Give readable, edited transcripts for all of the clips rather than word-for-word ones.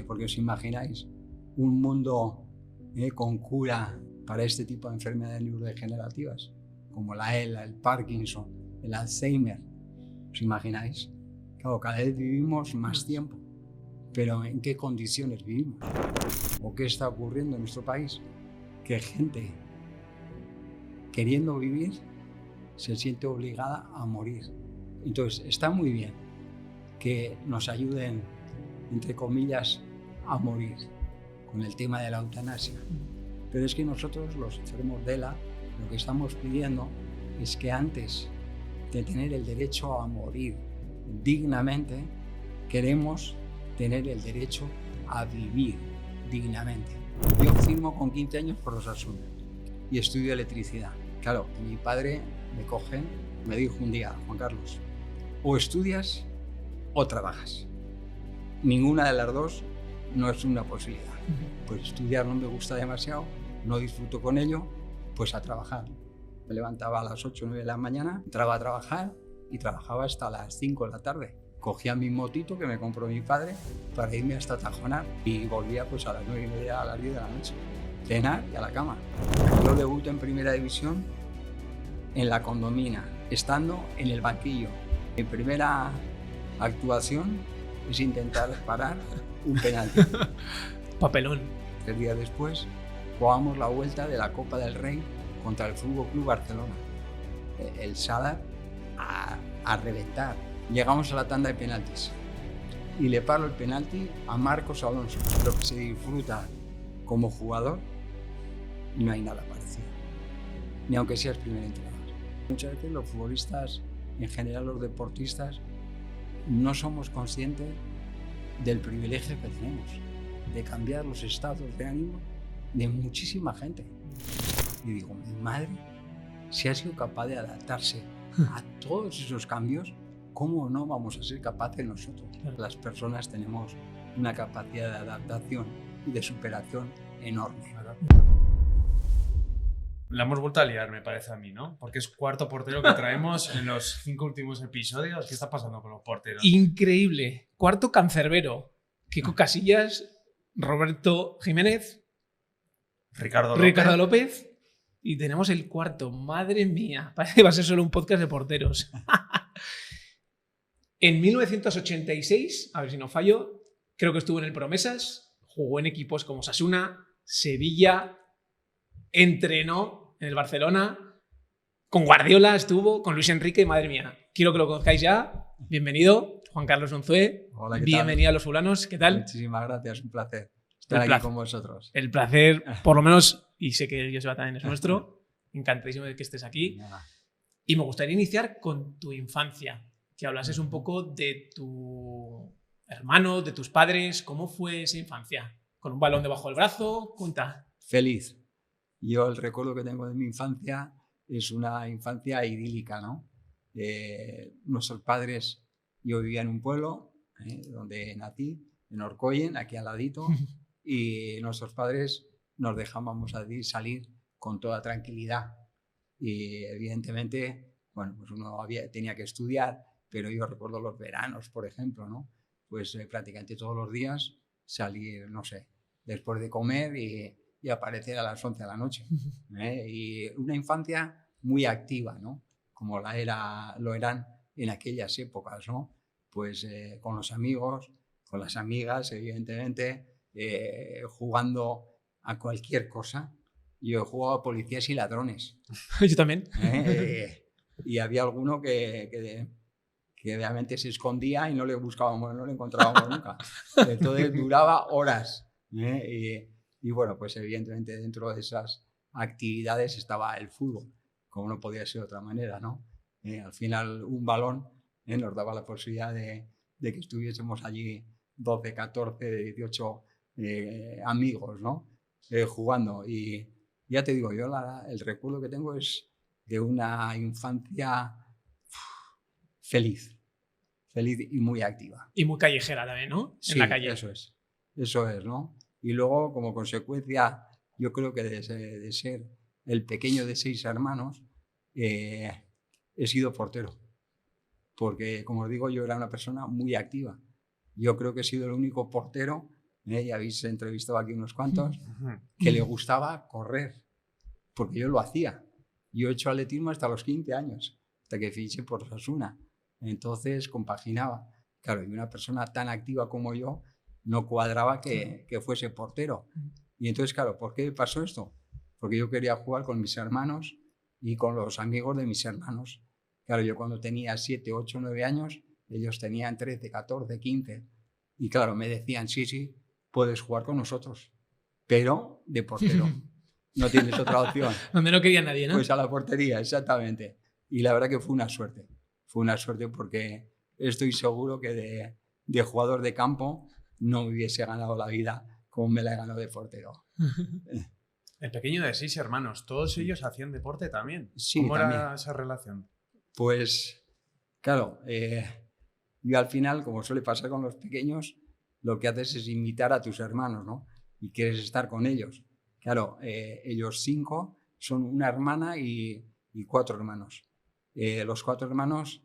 porque os imagináis un mundo con cura para este tipo de enfermedades neurodegenerativas, como la ELA, el Parkinson, el Alzheimer. ¿Os imagináis? Claro, cada vez vivimos más tiempo, pero ¿en qué condiciones vivimos? ¿O qué está ocurriendo en nuestro país? Que gente queriendo vivir se siente obligada a morir. Entonces, está muy bien que nos ayuden, entre comillas, a morir con el tema de la eutanasia. Pero es que nosotros, los enfermos de ELA, lo que estamos pidiendo es que antes de tener el derecho a morir dignamente, queremos tener el derecho a vivir dignamente. Yo firmo con 15 años por Osasuna y estudio electricidad. Claro, mi padre me coge, me dijo un día: Juan Carlos, o estudias o trabajas. Ninguna de las dos no es una posibilidad. Pues estudiar no me gusta demasiado, no disfruto con ello, pues a trabajar. Me levantaba a las 8 o 9 de la mañana, entraba a trabajar y trabajaba hasta las 5 de la tarde. Cogía mi motito que me compró mi padre para irme hasta Tajonar y volvía pues a las 9:30, a las 10 de la noche. Cenar y a la cama. Yo debuto en Primera División en la Condomina, estando en el banquillo. Mi primera actuación es intentar parar un penalti. Papelón. 3 días después jugamos la vuelta de la Copa del Rey contra el Fútbol Club Barcelona. El Sadar a reventar. Llegamos a la tanda de penaltis y le paro el penalti a Marcos Alonso. Lo que se disfruta como jugador, no hay nada parecido, ni aunque seas primer entrenador. Muchas veces los futbolistas, en general los deportistas, no somos conscientes del privilegio que tenemos de cambiar los estados de ánimo de muchísima gente. Y digo, mi madre, si ha sido capaz de adaptarse a todos esos cambios, ¿cómo no vamos a ser capaces nosotros? Las personas tenemos una capacidad de adaptación y de superación enorme. La hemos vuelto a liar, me parece a mí, ¿no? Porque es cuarto portero que traemos en los 5 últimos episodios. ¿Qué está pasando con los porteros? Increíble. Cuarto cancerbero. Kiko Casillas, Roberto Jiménez, Ricardo López. Y tenemos el cuarto. Madre mía. Parece que va a ser solo un podcast de porteros. En 1986, a ver si no fallo, creo que estuvo en el Promesas, jugó en equipos como Osasuna, Sevilla, entrenó en el Barcelona, con Guardiola estuvo, con Luis Enrique, madre mía. Quiero que lo conozcáis ya. Bienvenido, Juan Carlos Unzué. Hola, ¿qué bienvenido tal? a Los Fulanos, ¿qué tal? Muchísimas gracias, un placer estar aquí con vosotros. El placer, por lo menos, y sé que Joseba también es nuestro, encantadísimo de que estés aquí. Y me gustaría iniciar con tu infancia, que hablases un poco de tu hermano, de tus padres. ¿Cómo fue esa infancia? ¿Con un balón debajo del brazo? Cuenta. Feliz. Yo el recuerdo que tengo de mi infancia es una infancia idílica, ¿no? Nuestros padres, yo vivía en un pueblo donde nací, en Orcoyen, aquí al ladito, y nuestros padres nos dejábamos salir con toda tranquilidad. Y evidentemente, bueno, pues uno tenía que estudiar, pero yo recuerdo los veranos, por ejemplo, ¿no? Pues prácticamente todos los días salir, no sé, después de comer y aparecer a las 11 de la noche. Y una infancia muy activa, ¿no? Como lo eran en aquellas épocas, ¿no? Pues con los amigos, con las amigas, evidentemente, jugando a cualquier cosa. Yo he jugado a policías y ladrones. Yo también. Y había alguno que realmente se escondía y no le buscábamos, no le encontrábamos nunca. Entonces duraba horas. Y bueno, pues evidentemente dentro de esas actividades estaba el fútbol, como no podía ser de otra manera, ¿no? Al final un balón nos daba la posibilidad de que estuviésemos allí 12, 14, 18 amigos, ¿no? Jugando. Y ya te digo, yo el recuerdo que tengo es de una infancia feliz y muy activa. Y muy callejera también, ¿no? Sí, en la calle. Eso es, ¿no? Y luego, como consecuencia, yo creo que de ser el pequeño de 6 hermanos, he sido portero. Porque, como os digo, yo era una persona muy activa. Yo creo que he sido el único portero y habéis entrevistado aquí unos cuantos, que le gustaba correr, porque yo lo hacía. Yo he hecho atletismo hasta los 15 años, hasta que fiché por Osasuna. Entonces compaginaba. Claro, y una persona tan activa como yo no cuadraba que fuese portero. Y entonces, claro, ¿por qué pasó esto? Porque yo quería jugar con mis hermanos y con los amigos de mis hermanos. Claro, yo cuando tenía 7, 8, 9 años, ellos tenían 13, 14, 15. Y claro, me decían, sí, puedes jugar con nosotros, pero de portero. No tienes otra opción. Donde no quería nadie, ¿no? Pues a la portería, exactamente. Y la verdad que fue una suerte. Fue una suerte porque estoy seguro que de jugador de campo no me hubiese ganado la vida como me la he ganado de portero. El pequeño de 6 hermanos, ¿todos ellos hacían deporte también? Sí, ¿Cómo también era esa relación? Pues, claro, yo al final, como suele pasar con los pequeños, lo que haces es imitar a tus hermanos, ¿no? Y quieres estar con ellos. Claro, ellos 5 son una hermana y 4 hermanos. Los 4 hermanos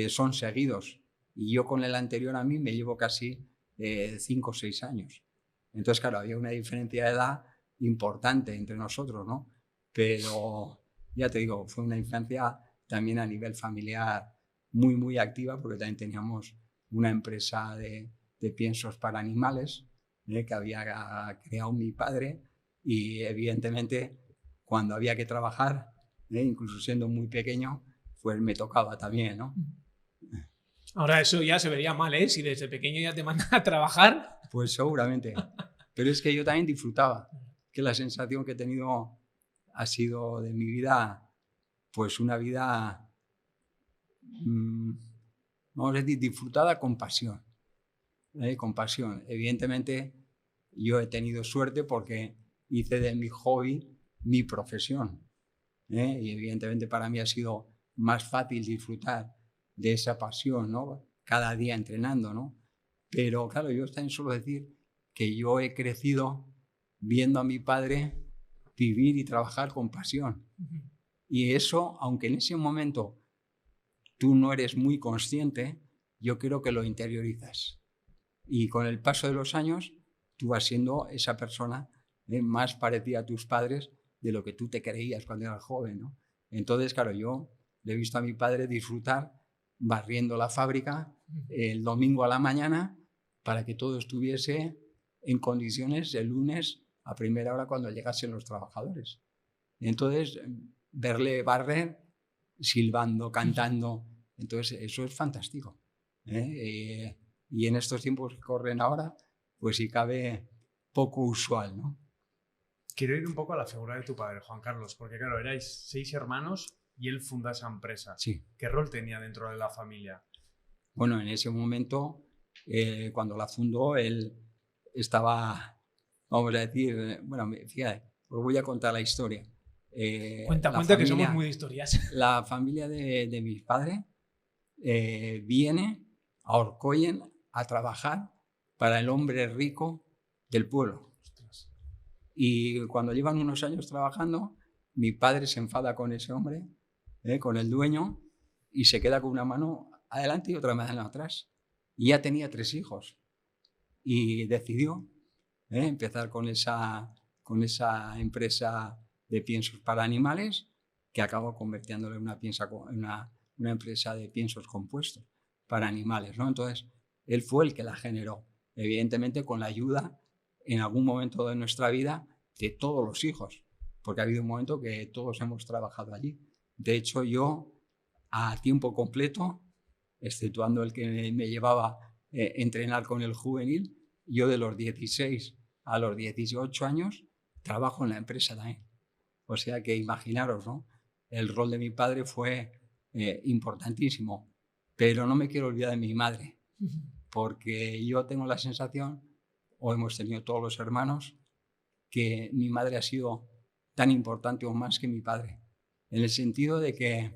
son seguidos y yo con el anterior a mí me llevo casi 5 o 6 años. Entonces, claro, había una diferencia de edad importante entre nosotros, ¿no? Pero, ya te digo, fue una infancia también a nivel familiar muy, muy activa, porque también teníamos una empresa de piensos para animales que había creado mi padre, y evidentemente cuando había que trabajar, incluso siendo muy pequeño, pues me tocaba también, ¿no? Ahora eso ya se vería mal, ¿eh? Si desde pequeño ya te mandan a trabajar. Pues seguramente. Pero es que yo también disfrutaba, que la sensación que he tenido ha sido de mi vida, pues una vida, vamos a decir, disfrutada con pasión. Con pasión. Evidentemente, yo he tenido suerte porque hice de mi hobby mi profesión. Y evidentemente para mí ha sido más fácil disfrutar de esa pasión, ¿no? Cada día entrenando, ¿no? Pero claro, yo también suelo decir que yo he crecido viendo a mi padre vivir y trabajar con pasión. Y eso, aunque en ese momento tú no eres muy consciente, yo creo que lo interiorizas. Y con el paso de los años, tú vas siendo esa persona más parecida a tus padres de lo que tú te creías cuando eras joven, ¿no? Entonces, claro, yo le he visto a mi padre disfrutar barriendo la fábrica el domingo a la mañana para que todo estuviese en condiciones el lunes a primera hora cuando llegasen los trabajadores. Entonces, verle barrer, silbando, cantando, entonces eso es fantástico. Y en estos tiempos que corren ahora, pues si cabe, poco usual, ¿no? Quiero ir un poco a la figura de tu padre, Juan Carlos, porque claro, erais 6 hermanos y él funda esa empresa. Sí. ¿Qué rol tenía dentro de la familia? Bueno, en ese momento, cuando la fundó, él estaba, vamos a decir, bueno, fíjate, os voy a contar la historia. Cuenta que somos muy de historias. La familia de mis padres viene a Orcoyen a trabajar para el hombre rico del pueblo. Y cuando llevan unos años trabajando, mi padre se enfada con ese hombre, con el dueño, y se queda con una mano adelante y otra mano atrás. Y ya tenía 3 hijos. Y decidió empezar con esa empresa de piensos para animales, que acabó convirtiéndole en una empresa de piensos compuestos para animales, ¿no? Entonces, él fue el que la generó, evidentemente con la ayuda en algún momento de nuestra vida de todos los hijos, porque ha habido un momento que todos hemos trabajado allí. De hecho, yo a tiempo completo, exceptuando el que me llevaba a entrenar con el juvenil, yo de los 16 a los 18 años trabajo en la empresa también. O sea que imaginaros, ¿no? El rol de mi padre fue importantísimo, pero no me quiero olvidar de mi madre, porque yo tengo la sensación, o hemos tenido todos los hermanos, que mi madre ha sido tan importante o más que mi padre, en el sentido de que,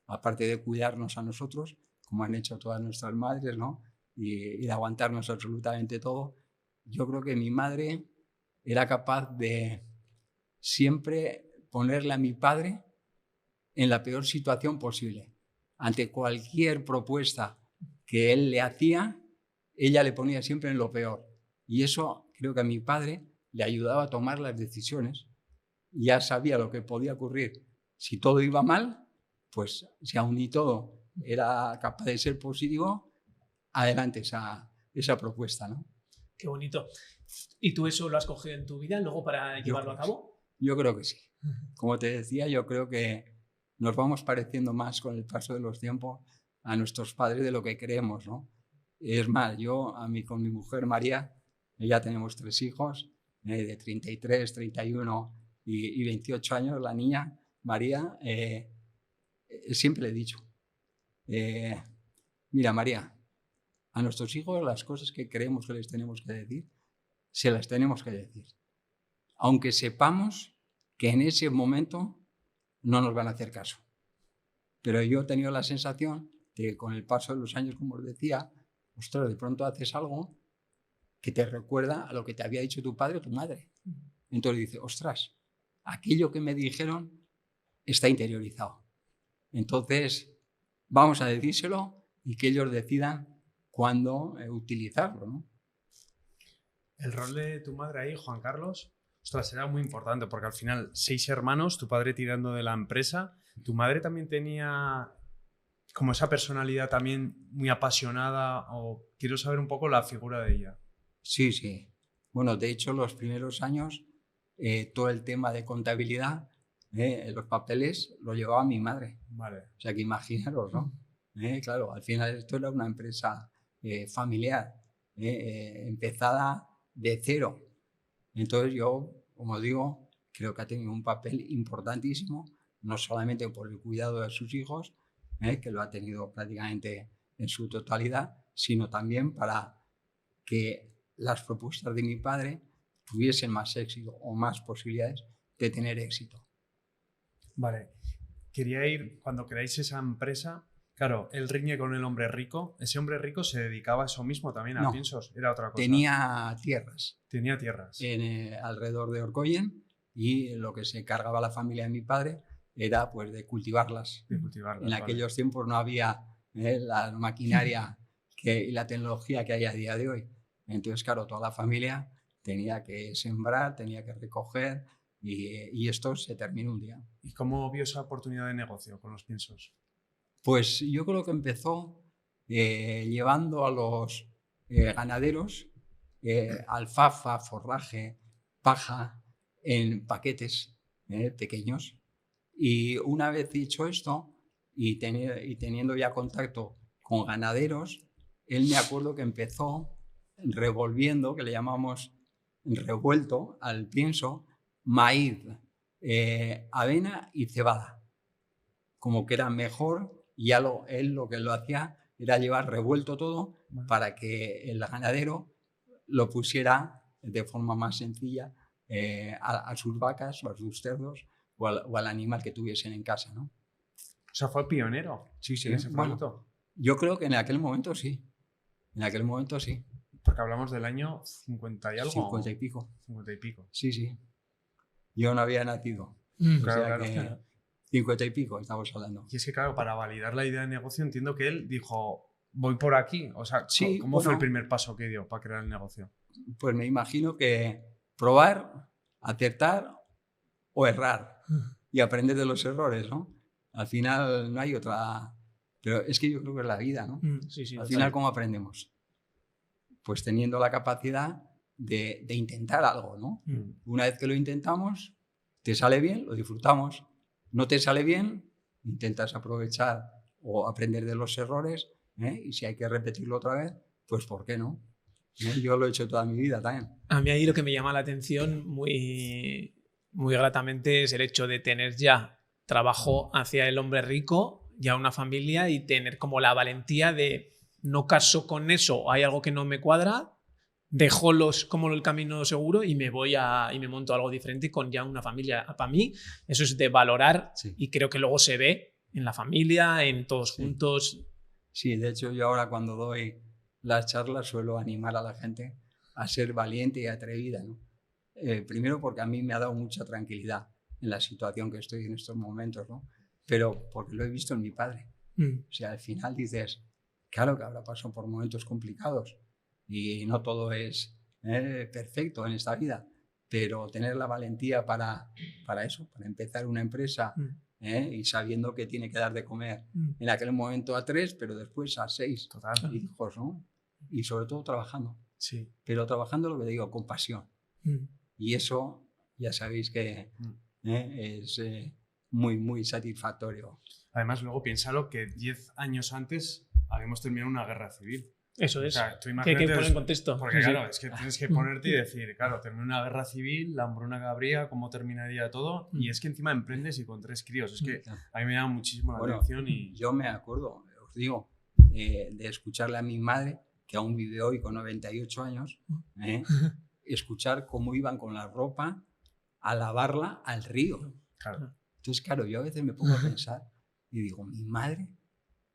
aparte de cuidarnos a nosotros, como han hecho todas nuestras madres, ¿no? y de aguantarnos absolutamente todo, yo creo que mi madre era capaz de siempre ponerle a mi padre en la peor situación posible. Ante cualquier propuesta que él le hacía, ella le ponía siempre en lo peor. Y eso creo que a mi padre le ayudaba a tomar las decisiones. Ya sabía lo que podía ocurrir. Si todo iba mal, pues si aún y todo era capaz de ser positivo, adelante esa propuesta, ¿no? Qué bonito. ¿Y tú eso lo has cogido en tu vida luego para llevarlo a cabo? Yo creo que sí. Como te decía, yo creo que nos vamos pareciendo más con el paso de los tiempos a nuestros padres de lo que creemos, ¿no? Es más, con mi mujer María, ya tenemos 3 hijos, de 33, 31 y 28 años, la niña María, siempre le he dicho, mira María, a nuestros hijos las cosas que creemos que les tenemos que decir, se las tenemos que decir. Aunque sepamos que en ese momento no nos van a hacer caso. Pero yo he tenido la sensación de que con el paso de los años, como os decía, ostras, de pronto haces algo que te recuerda a lo que te había dicho tu padre o tu madre. Entonces dices, ostras, aquello que me dijeron está interiorizado. Entonces, vamos a decírselo y que ellos decidan cuándo utilizarlo, ¿no? El rol de tu madre ahí, Juan Carlos, ostras, era muy importante porque al final 6 hermanos, tu padre tirando de la empresa, tu madre también tenía como esa personalidad también muy apasionada, o quiero saber un poco la figura de ella. Sí, sí. Bueno, de hecho, los primeros años, todo el tema de contabilidad, los papeles, lo llevaba mi madre. Vale. O sea, que imaginaros, ¿no? Claro, al final esto era una empresa familiar, empezada de cero. Entonces yo, como digo, creo que ha tenido un papel importantísimo, no solamente por el cuidado de sus hijos, que lo ha tenido prácticamente en su totalidad, sino también para que las propuestas de mi padre tuviesen más éxito o más posibilidades de tener éxito. Vale. Quería ir, cuando creáis esa empresa, claro, él riñe con el hombre rico. ¿Ese hombre rico se dedicaba a eso mismo también, a No, piensos? Era otra cosa. Tenía tierras. Tenía tierras. Alrededor de Orcoyen, y lo que se cargaba la familia de mi padre era pues de cultivarlas. De cultivarlas, en aquellos tiempos no había la maquinaria y la tecnología que hay a día de hoy. Entonces, claro, toda la familia tenía que sembrar, tenía que recoger, y esto se terminó un día. ¿Y cómo vio esa oportunidad de negocio con los piensos? Pues yo creo que empezó llevando a los ganaderos alfalfa, forraje, paja en paquetes pequeños. Y una vez dicho esto y teniendo ya contacto con ganaderos, él me acuerdo que empezó revolviendo, que le llamamos revuelto al pienso, maíz, avena y cebada. Como que era mejor, y ya él lo que lo hacía era llevar revuelto todo para que el ganadero lo pusiera de forma más sencilla a sus vacas o a sus cerdos o al animal que tuviesen en casa, ¿no? O sea, fue pionero. Sí, sí. En ese producto. Bueno, yo creo que en aquel momento sí. En aquel momento sí. Porque hablamos del año 50 y algo. 50 y pico. 50 y pico. Sí, sí. Yo no había nacido. Claro. 50 y pico estamos hablando. Y es que, claro, para validar la idea de negocio, entiendo que él dijo, voy por aquí. O sea, sí, ¿cómo fue el primer paso que dio para crear el negocio? Pues me imagino que probar, acertar o errar y aprender de los errores, ¿no? Al final no hay otra... Pero es que yo creo que es la vida, ¿no? Sí, al final, ¿cómo aprendemos? Pues teniendo la capacidad de intentar algo, ¿no? Una vez que lo intentamos, te sale bien, lo disfrutamos. No te sale bien, intentas aprovechar o aprender de los errores, y si hay que repetirlo otra vez, pues ¿por qué no? Yo lo he hecho toda mi vida también. A mí ahí lo que me llama la atención muy, muy gratamente es el hecho de tener ya trabajo hacia el hombre rico, ya una familia, y tener como la valentía de no caso con eso, hay algo que no me cuadra, dejo como el camino seguro y me monto algo diferente con ya una familia. Para mí eso es de valorar, sí. Y creo que luego se ve en la familia, en todos juntos. Sí, de hecho yo ahora cuando doy las charlas suelo animar a la gente a ser valiente y atrevida, ¿no? Primero porque a mí me ha dado mucha tranquilidad en la situación que estoy en estos momentos, ¿no? Pero porque lo he visto en mi padre. O sea, al final dices, claro que habrá pasado por momentos complicados y no todo es perfecto en esta vida, pero tener la valentía para eso, para empezar una empresa y sabiendo que tiene que dar de comer en aquel momento a 3, pero después a 6 hijos, ¿no? Y sobre todo trabajando. Sí. Pero trabajando, lo que digo, con pasión. Y eso ya sabéis que es muy, muy satisfactorio. Además, luego piénsalo que 10 años antes habíamos terminado una guerra civil. Eso es. O sea, tú que hay que poner en contexto. Porque claro, es que tienes que ponerte y decir, claro, terminó una guerra civil, la hambruna que habría, cómo terminaría todo. Y es que encima emprendes y con 3 críos. Es que a mí me llama muchísimo la atención. Y yo me acuerdo, os digo, de escucharle a mi madre, que aún vive hoy con 98 años, escuchar cómo iban con la ropa a lavarla al río. Claro. Entonces, claro, yo a veces me pongo a pensar y digo, mi madre,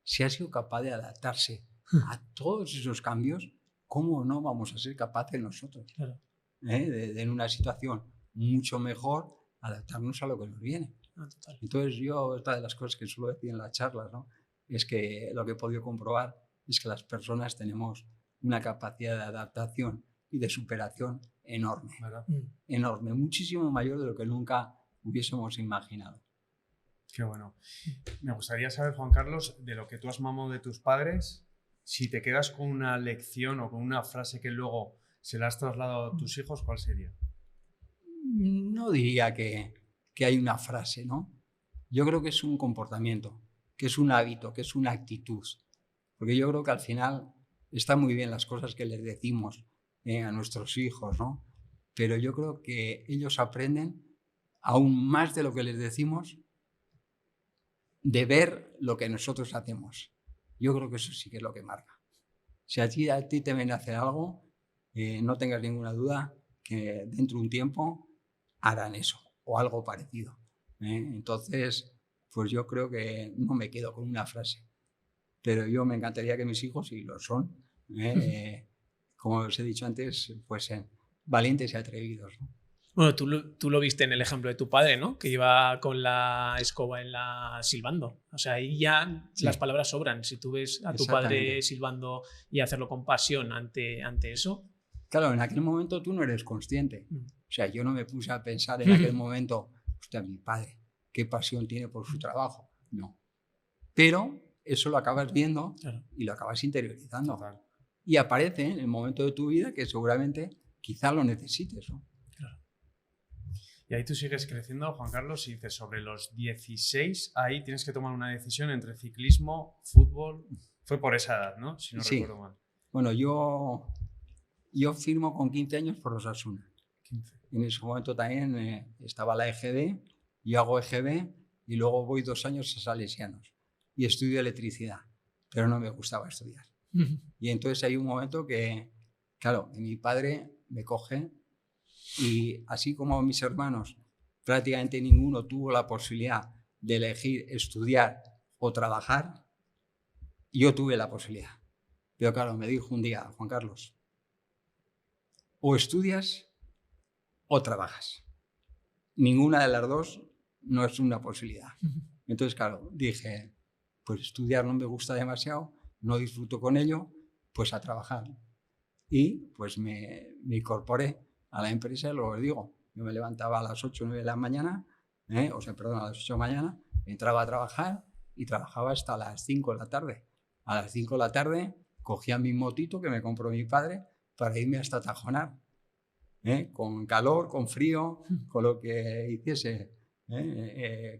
si ha sido capaz de adaptarse a todos esos cambios, ¿cómo no vamos a ser capaces nosotros? Claro. De en una situación mucho mejor, adaptarnos a lo que nos viene. Total. Entonces, yo, otra de las cosas que suelo decir en las charlas, ¿no? Es que lo que he podido comprobar es que las personas tenemos una capacidad de adaptación y de superación enorme. Enorme, muchísimo mayor de lo que nunca hubiésemos imaginado. Qué bueno. Me gustaría saber, Juan Carlos, de lo que tú has mamado de tus padres, si te quedas con una lección o con una frase que luego se la has trasladado a tus hijos, ¿cuál sería? No diría que hay una frase, ¿no? Yo creo que es un comportamiento, que es un hábito, que es una actitud. Porque yo creo que al final están muy bien las cosas que les decimos a nuestros hijos, ¿no? Pero yo creo que ellos aprenden aún más de lo que les decimos de ver lo que nosotros hacemos. Yo creo que eso sí que es lo que marca. Si a ti te ven a hacer algo, no tengas ninguna duda que dentro de un tiempo harán eso o algo parecido. Entonces, pues yo creo que no me quedo con una frase. Pero yo me encantaría que mis hijos, y lo son, como os he dicho antes, fuesen valientes y atrevidos, ¿no? Bueno, tú lo viste en el ejemplo de tu padre, ¿no? Que iba con la escoba silbando. O sea, ahí ya las palabras sobran. Si tú ves a tu padre silbando y hacerlo con pasión ante eso. Claro, en aquel momento tú no eres consciente. O sea, yo no me puse a pensar en aquel momento, hostia, mi padre, qué pasión tiene por su trabajo. No. Pero eso lo acabas viendo y lo acabas interiorizando. Total. Y aparece en el momento de tu vida que seguramente quizá lo necesites, ¿no? Y ahí tú sigues creciendo, Juan Carlos, y dices, sobre los 16, ahí tienes que tomar una decisión entre ciclismo, fútbol. Fue por esa edad, ¿no? Si no recuerdo mal. Bueno, yo firmo con 15 años por Osasuna. 15. En ese momento también estaba la EGB, yo hago EGB y luego voy 2 años a Salesianos y estudio electricidad, pero no me gustaba estudiar. Y entonces hay un momento que, claro, mi padre me coge. Y así como mis hermanos, prácticamente ninguno tuvo la posibilidad de elegir estudiar o trabajar, yo tuve la posibilidad. Pero claro, me dijo un día, Juan Carlos, o estudias o trabajas. Ninguna de las dos no es una posibilidad. Entonces, claro, dije, pues estudiar no me gusta demasiado, no disfruto con ello, pues a trabajar. Y pues me incorporé a la empresa, y luego os digo, yo me levantaba a las 8 o 9 de la mañana, a las 8 de la mañana, entraba a trabajar y trabajaba hasta las 5 de la tarde. A las 5 de la tarde cogía mi motito que me compró mi padre para irme hasta Tajonar, con calor, con frío, con lo que hiciese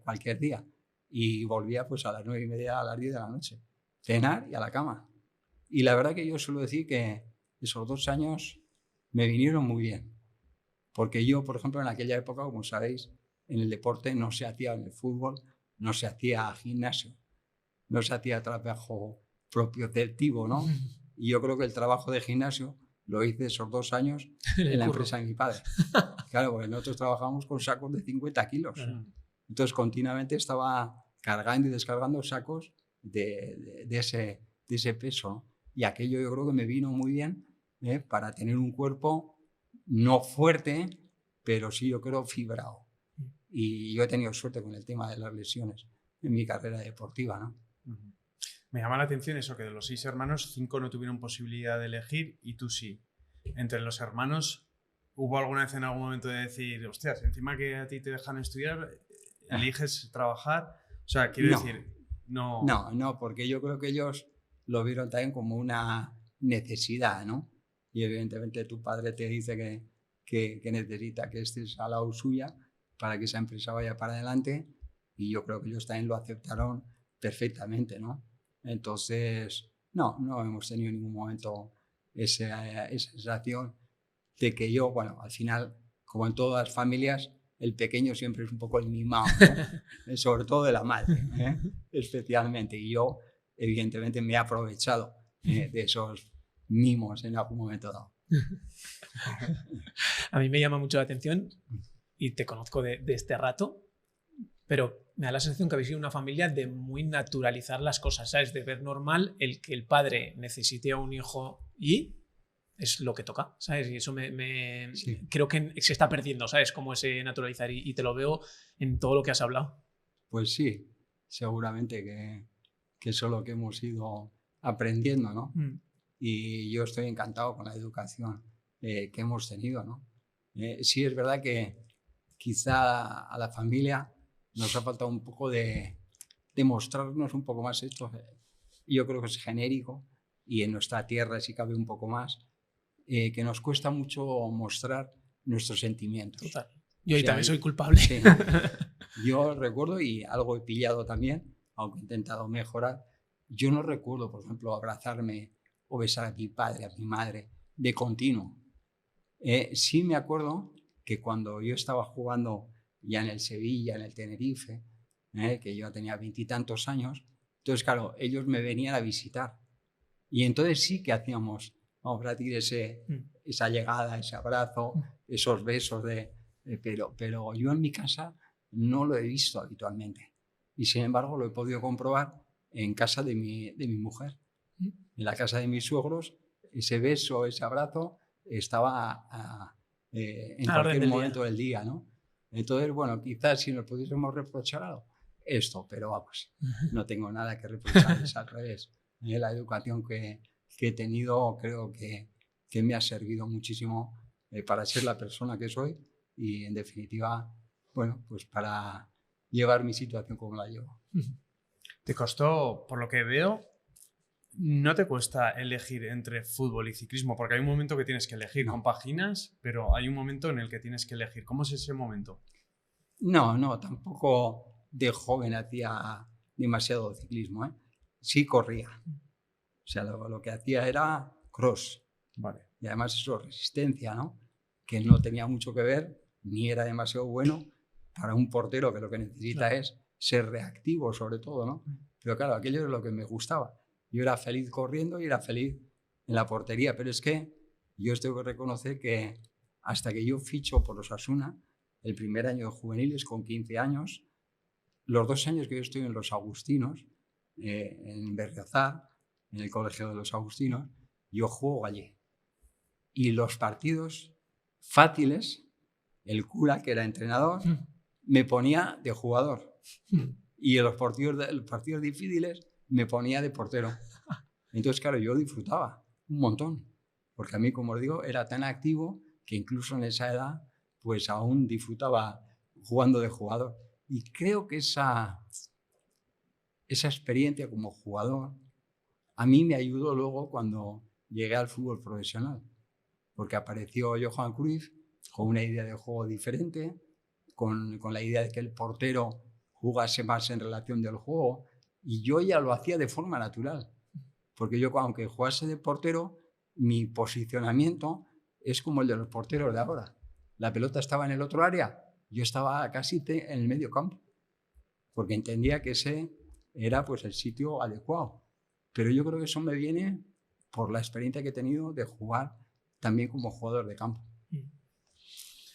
cualquier día. Y volvía pues a las 9:30, a las 10 de la noche, cenar y a la cama. Y la verdad que yo suelo decir que esos 2 años me vinieron muy bien. Porque yo, por ejemplo, en aquella época, como sabéis, en el deporte no se hacía, en el fútbol, no se hacía gimnasio, no se hacía trabajo propioceptivo, ¿no? Y yo creo que el trabajo de gimnasio lo hice esos 2 años en la empresa de mi padre. Claro, porque nosotros trabajamos con sacos de 50 kilos. Entonces, continuamente estaba cargando y descargando sacos de ese peso, ¿no? Y aquello yo creo que me vino muy bien para tener un cuerpo no fuerte, pero sí yo creo fibrado. Y yo he tenido suerte con el tema de las lesiones en mi carrera deportiva, ¿no? Me llama la atención eso, que de los 6 hermanos, 5 no tuvieron posibilidad de elegir y tú sí. entre los hermanos, ¿hubo alguna vez en algún momento de decir, hostias, encima que a ti te dejan estudiar, eliges trabajar? O sea, quiero decir, no... No, porque yo creo que ellos lo vieron también como una necesidad, ¿no? Y evidentemente tu padre te dice que necesita que estés al lado suya para que esa empresa vaya para adelante, y yo creo que ellos también lo aceptaron perfectamente, ¿no? Entonces, no hemos tenido en ningún momento esa sensación de que yo, bueno, al final, como en todas las familias, el pequeño siempre es un poco el mimado, ¿no? Sobre todo de la madre, especialmente. Y yo, evidentemente, me he aprovechado de esos mimos en algún momento dado. A mí me llama mucho la atención, y te conozco de este rato, pero me da la sensación que habéis sido una familia de muy naturalizar las cosas, ¿sabes? De ver normal el que el padre necesite a un hijo y es lo que toca, ¿sabes? Y eso Sí. creo que se está perdiendo, ¿sabes? Como ese naturalizar, y te lo veo en todo lo que has hablado. Pues sí, seguramente que eso es lo que hemos ido aprendiendo, ¿no? Y yo estoy encantado con la educación que hemos tenido, ¿no? Sí, es verdad que quizá a la familia nos ha faltado un poco de mostrarnos un poco más esto. Yo creo que es genérico, y en nuestra tierra sí cabe un poco más, que nos cuesta mucho mostrar nuestros sentimientos. Total. Yo O sea, también soy culpable. Sí. Yo recuerdo, y algo he pillado también, aunque he intentado mejorar, yo no recuerdo, por ejemplo, abrazarme o besar a mi padre, a mi madre, de continuo. Sí me acuerdo que cuando yo estaba jugando ya en el Sevilla, en el Tenerife, que yo tenía 20 y tantos años, entonces, claro, ellos me venían a visitar. Y entonces sí que hacíamos, vamos a decir, esa llegada, ese abrazo, esos besos, pero yo en mi casa no lo he visto habitualmente. Y sin embargo lo he podido comprobar en casa de mi mujer. En la casa de mis suegros, ese beso, ese abrazo estaba en cualquier momento del día, ¿no? Entonces, bueno, quizás si nos pudiésemos reprochar algo, esto, pero vamos, no tengo nada que reprocharles, al revés. La educación que he tenido creo que me ha servido muchísimo para ser la persona que soy, y en definitiva, bueno, pues para llevar mi situación como la llevo. Te costó, por lo que veo, no te cuesta elegir entre fútbol y ciclismo, porque hay un momento que tienes que elegir, No. compaginas, pero hay un momento en el que tienes que elegir. ¿Cómo es ese momento? No, tampoco de joven hacía demasiado ciclismo, ¿eh? Sí corría. O sea, lo que hacía era cross. Vale. Y además eso, resistencia, ¿no? Que no tenía mucho que ver, ni era demasiado bueno para un portero que lo que necesita es ser reactivo, sobre todo, ¿no? Pero claro, aquello es lo que me gustaba. Yo era feliz corriendo y era feliz en la portería, pero es que yo os tengo que reconocer que hasta que yo ficho por Osasuna, el primer año de juveniles con 15 años, los 2 años que yo estoy en los Agustinos, en Berriozar, en el colegio de los Agustinos, yo juego allí. Y los partidos fáciles, el cura, que era entrenador, me ponía de jugador. Y en los partidos difíciles me ponía de portero. Entonces, claro, yo disfrutaba un montón. Porque a mí, como os digo, era tan activo que incluso en esa edad, pues aún disfrutaba jugando de jugador. Y creo que esa experiencia como jugador a mí me ayudó luego cuando llegué al fútbol profesional. Porque apareció Johan Cruyff con una idea de juego diferente, con la idea de que el portero jugase más en relación del juego, y yo ya lo hacía de forma natural, porque yo, aunque jugase de portero, mi posicionamiento es como el de los porteros de ahora. La pelota estaba en el otro área, yo estaba casi en el medio campo, porque entendía que ese era pues el sitio adecuado. Pero yo creo que eso me viene por la experiencia que he tenido de jugar también como jugador de campo.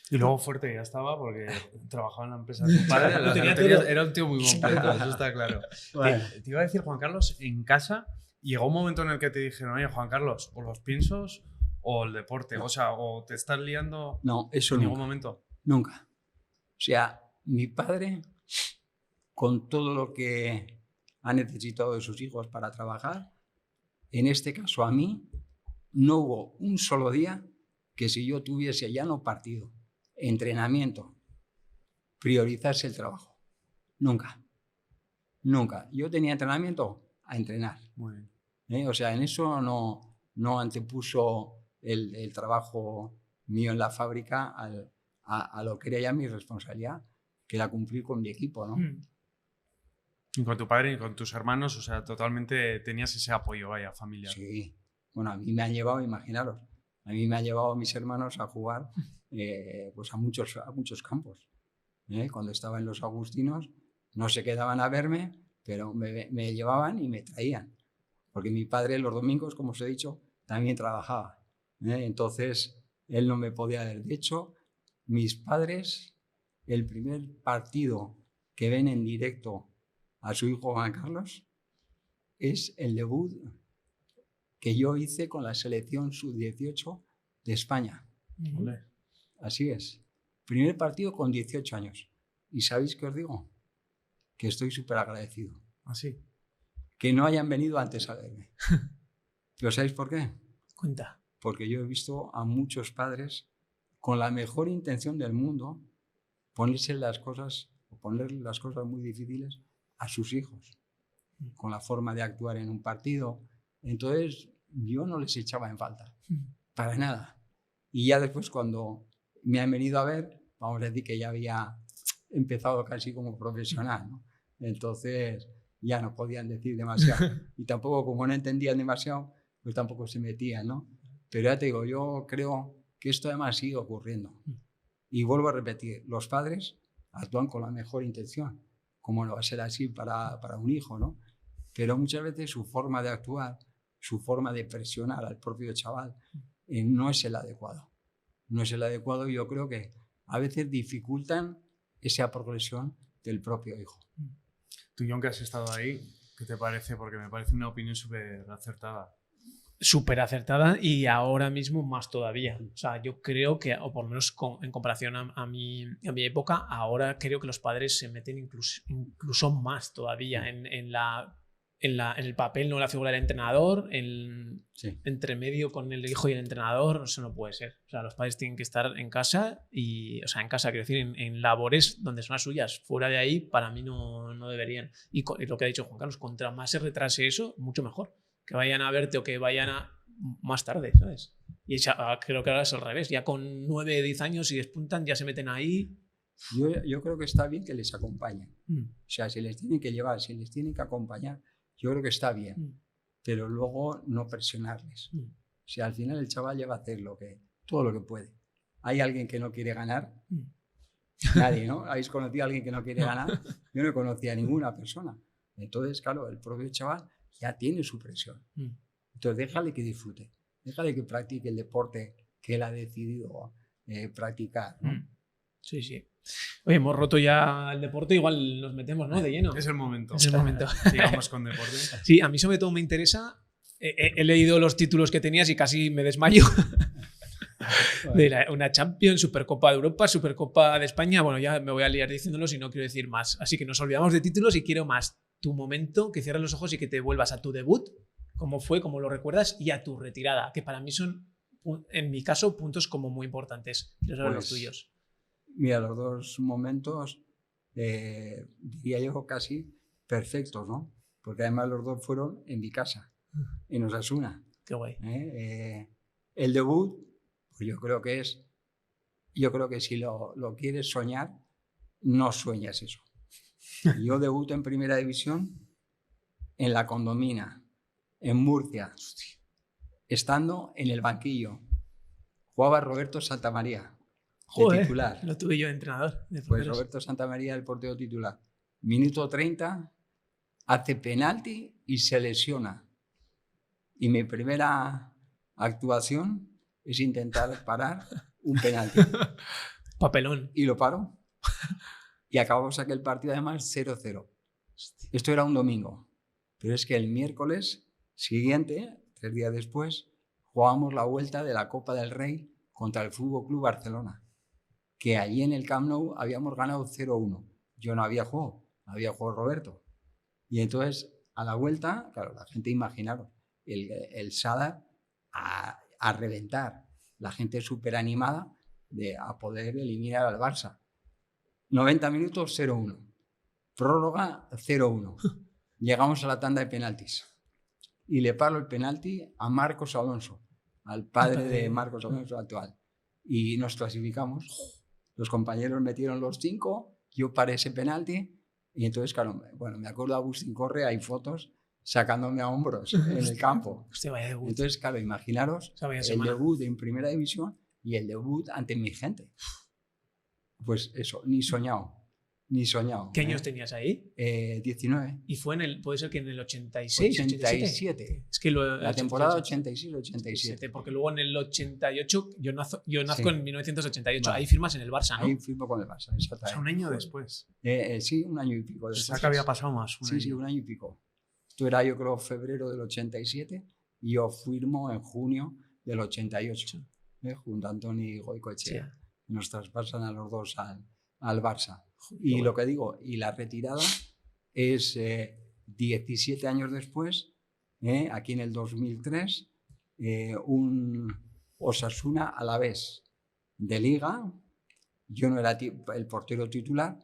Y luego fuerte ya estaba porque trabajaba en la empresa de su padre. Era un tío muy completo, eso está claro. Bueno. Te iba a decir, Juan Carlos, en casa llegó un momento en el que te dijeron, oye, Juan Carlos, o los piensos o el deporte. No. O sea, o te estás liando. No, eso en nunca. ningún momento. Nunca. O sea, mi padre, con todo lo que ha necesitado de sus hijos para trabajar, en este caso a mí, no hubo un solo día que si yo tuviese ya no partido, entrenamiento, priorizarse el trabajo. Nunca. Nunca. Yo tenía entrenamiento a entrenar. Muy bien. O sea, en eso no antepuso el trabajo mío en la fábrica a lo que era ya mi responsabilidad, que era cumplir con mi equipo, ¿no? Y con tu padre y con tus hermanos, o sea, totalmente tenías ese apoyo, vaya, familiar. Sí. Bueno, a mí me han llevado, imaginaros, a mí me han llevado mis hermanos a jugar pues a muchos campos. Cuando estaba en los Agustinos, no se quedaban a verme, pero me llevaban y me traían. Porque mi padre los domingos, como os he dicho, también trabajaba. Entonces, él no me podía ver. De hecho, mis padres, el primer partido que ven en directo a su hijo Juan Carlos es el debut que yo hice con la selección sub-18 de España. Olé. Así es. Primer partido con 18 años. ¿Y sabéis qué os digo? Que estoy súper agradecido. ¿Ah, sí? Que no hayan venido antes a verme. ¿Pero sabéis por qué? Cuenta. Porque yo he visto a muchos padres con la mejor intención del mundo ponerle las cosas muy difíciles a sus hijos, con la forma de actuar en un partido. Entonces, yo no les echaba en falta, para nada. Y ya después, cuando me han venido a ver, vamos a decir que ya había empezado casi como profesional, ¿no? Entonces, ya no podían decir demasiado. Y tampoco, como no entendían demasiado, pues tampoco se metían, ¿no? Pero ya te digo, yo creo que esto además sigue ocurriendo. Y vuelvo a repetir, los padres actúan con la mejor intención, como no va a ser así para un hijo, ¿no? Pero muchas veces su forma de actuar, su forma de presionar al propio chaval, no es el adecuado. No es el adecuado y yo creo que a veces dificultan esa progresión del propio hijo. Tú, Jon, que has estado ahí, ¿qué te parece? Porque me parece una opinión súper acertada. Súper acertada y ahora mismo más todavía. O sea, yo creo que, o por lo menos en comparación a mi época, ahora creo que los padres se meten incluso más todavía en el papel, no la figura del entrenador, Sí. entre medio con el hijo y el entrenador. Eso no puede ser. O sea, los padres tienen que estar en casa o sea, en casa, quiero decir, en labores donde son las suyas. Fuera de ahí, para mí no deberían. Y lo que ha dicho Juan Carlos, contra más se retrase eso, mucho mejor. Que vayan a verte o que vayan más tarde, ¿sabes? Y creo que ahora es al revés. Ya con 9, 10 años, si despuntan, ya se meten ahí. Yo creo que está bien que les acompañen. O sea, si les tienen que llevar, si les tienen que acompañar, yo creo que está bien. Pero luego no presionarles. O sea, al final el chaval ya va a hacer todo lo que puede. ¿Hay alguien que no quiere ganar? Nadie, ¿no? ¿Habéis conocido a alguien que no quiere ganar? Yo no conocía a ninguna persona. Entonces, claro, el propio chaval ya tiene su presión. Entonces, déjale que disfrute. Déjale que practique el deporte que él ha decidido practicar, ¿no? Sí, sí. Oye, hemos roto ya el deporte, igual nos metemos, ¿no? De lleno. Es el momento. Es el momento. Sigamos con deporte. Sí, a mí sobre todo me interesa. He leído los títulos que tenías y casi me desmayo. De una Champions, Supercopa de Europa, Supercopa de España. Bueno, ya me voy a liar diciéndolo si no quiero decir más. Así que nos olvidamos de títulos y quiero más. Tu momento, que cierres los ojos y que te vuelvas a tu debut, cómo fue, cómo lo recuerdas, y a tu retirada, que para mí son, en mi caso, puntos como muy importantes. Quiero saber los tuyos. Mira, los dos momentos, diría yo, casi perfectos, ¿no? Porque además los dos fueron en mi casa, en Osasuna. Qué guay. El debut, pues yo creo que si lo quieres soñar, no sueñas eso. Yo debuto en Primera División en la Condomina, en Murcia, estando en el banquillo. Jugaba Roberto Santamaría, de titular. Lo tuve yo de entrenador. Pues Roberto Santamaría, el portero titular. Minuto 30, hace penalti y se lesiona. Y mi primera actuación es intentar parar un penalti. Papelón. Y lo paro. Y acabamos aquel partido además 0-0. Esto era un domingo. Pero es que el miércoles siguiente, 3 días después, jugábamos la vuelta de la Copa del Rey contra el Fútbol Club Barcelona. Que allí en el Camp Nou habíamos ganado 0-1. Yo no había jugado Roberto. Y entonces, a la vuelta, claro, la gente imaginaron, el Sadar a reventar. la gente súper animada a poder eliminar al Barça. 90 minutos, 0-1. Prórroga, 0-1. Llegamos a la tanda de penaltis. Y le paro el penalti a Marcos Alonso, al padre de Marcos Alonso actual. Y nos clasificamos. Los compañeros metieron los 5, yo paré ese penalti. Y entonces, claro, bueno, me acuerdo de Agustín Correa, hay fotos sacándome a hombros en el campo. Hostia, vaya debut. Entonces, claro, imaginaros el debut en primera división y el debut ante mi gente. Pues eso, ni soñado. Ni soñado. ¿Qué años tenías ahí? 19. Y fue puede ser que en el 86, 87. Es que la temporada 86-87. Porque luego en el 88, yo nazco en 1988. Vale. Ahí firmas en el Barça, ¿no? Ahí firmo con el Barça, exactamente. O sea, un año después. Sí, un año y pico después. Pensaba que había pasado más. Sí, un año y pico. Esto era, yo creo, febrero del 87 y yo firmo en junio del 88. Junto a Antoni y Goicoechea. Sí. Nos traspasan a los dos al Barça. Y lo que digo, y la retirada es 17 años después, aquí en el 2003, un Osasuna Alavés de Liga. Yo no era el portero titular,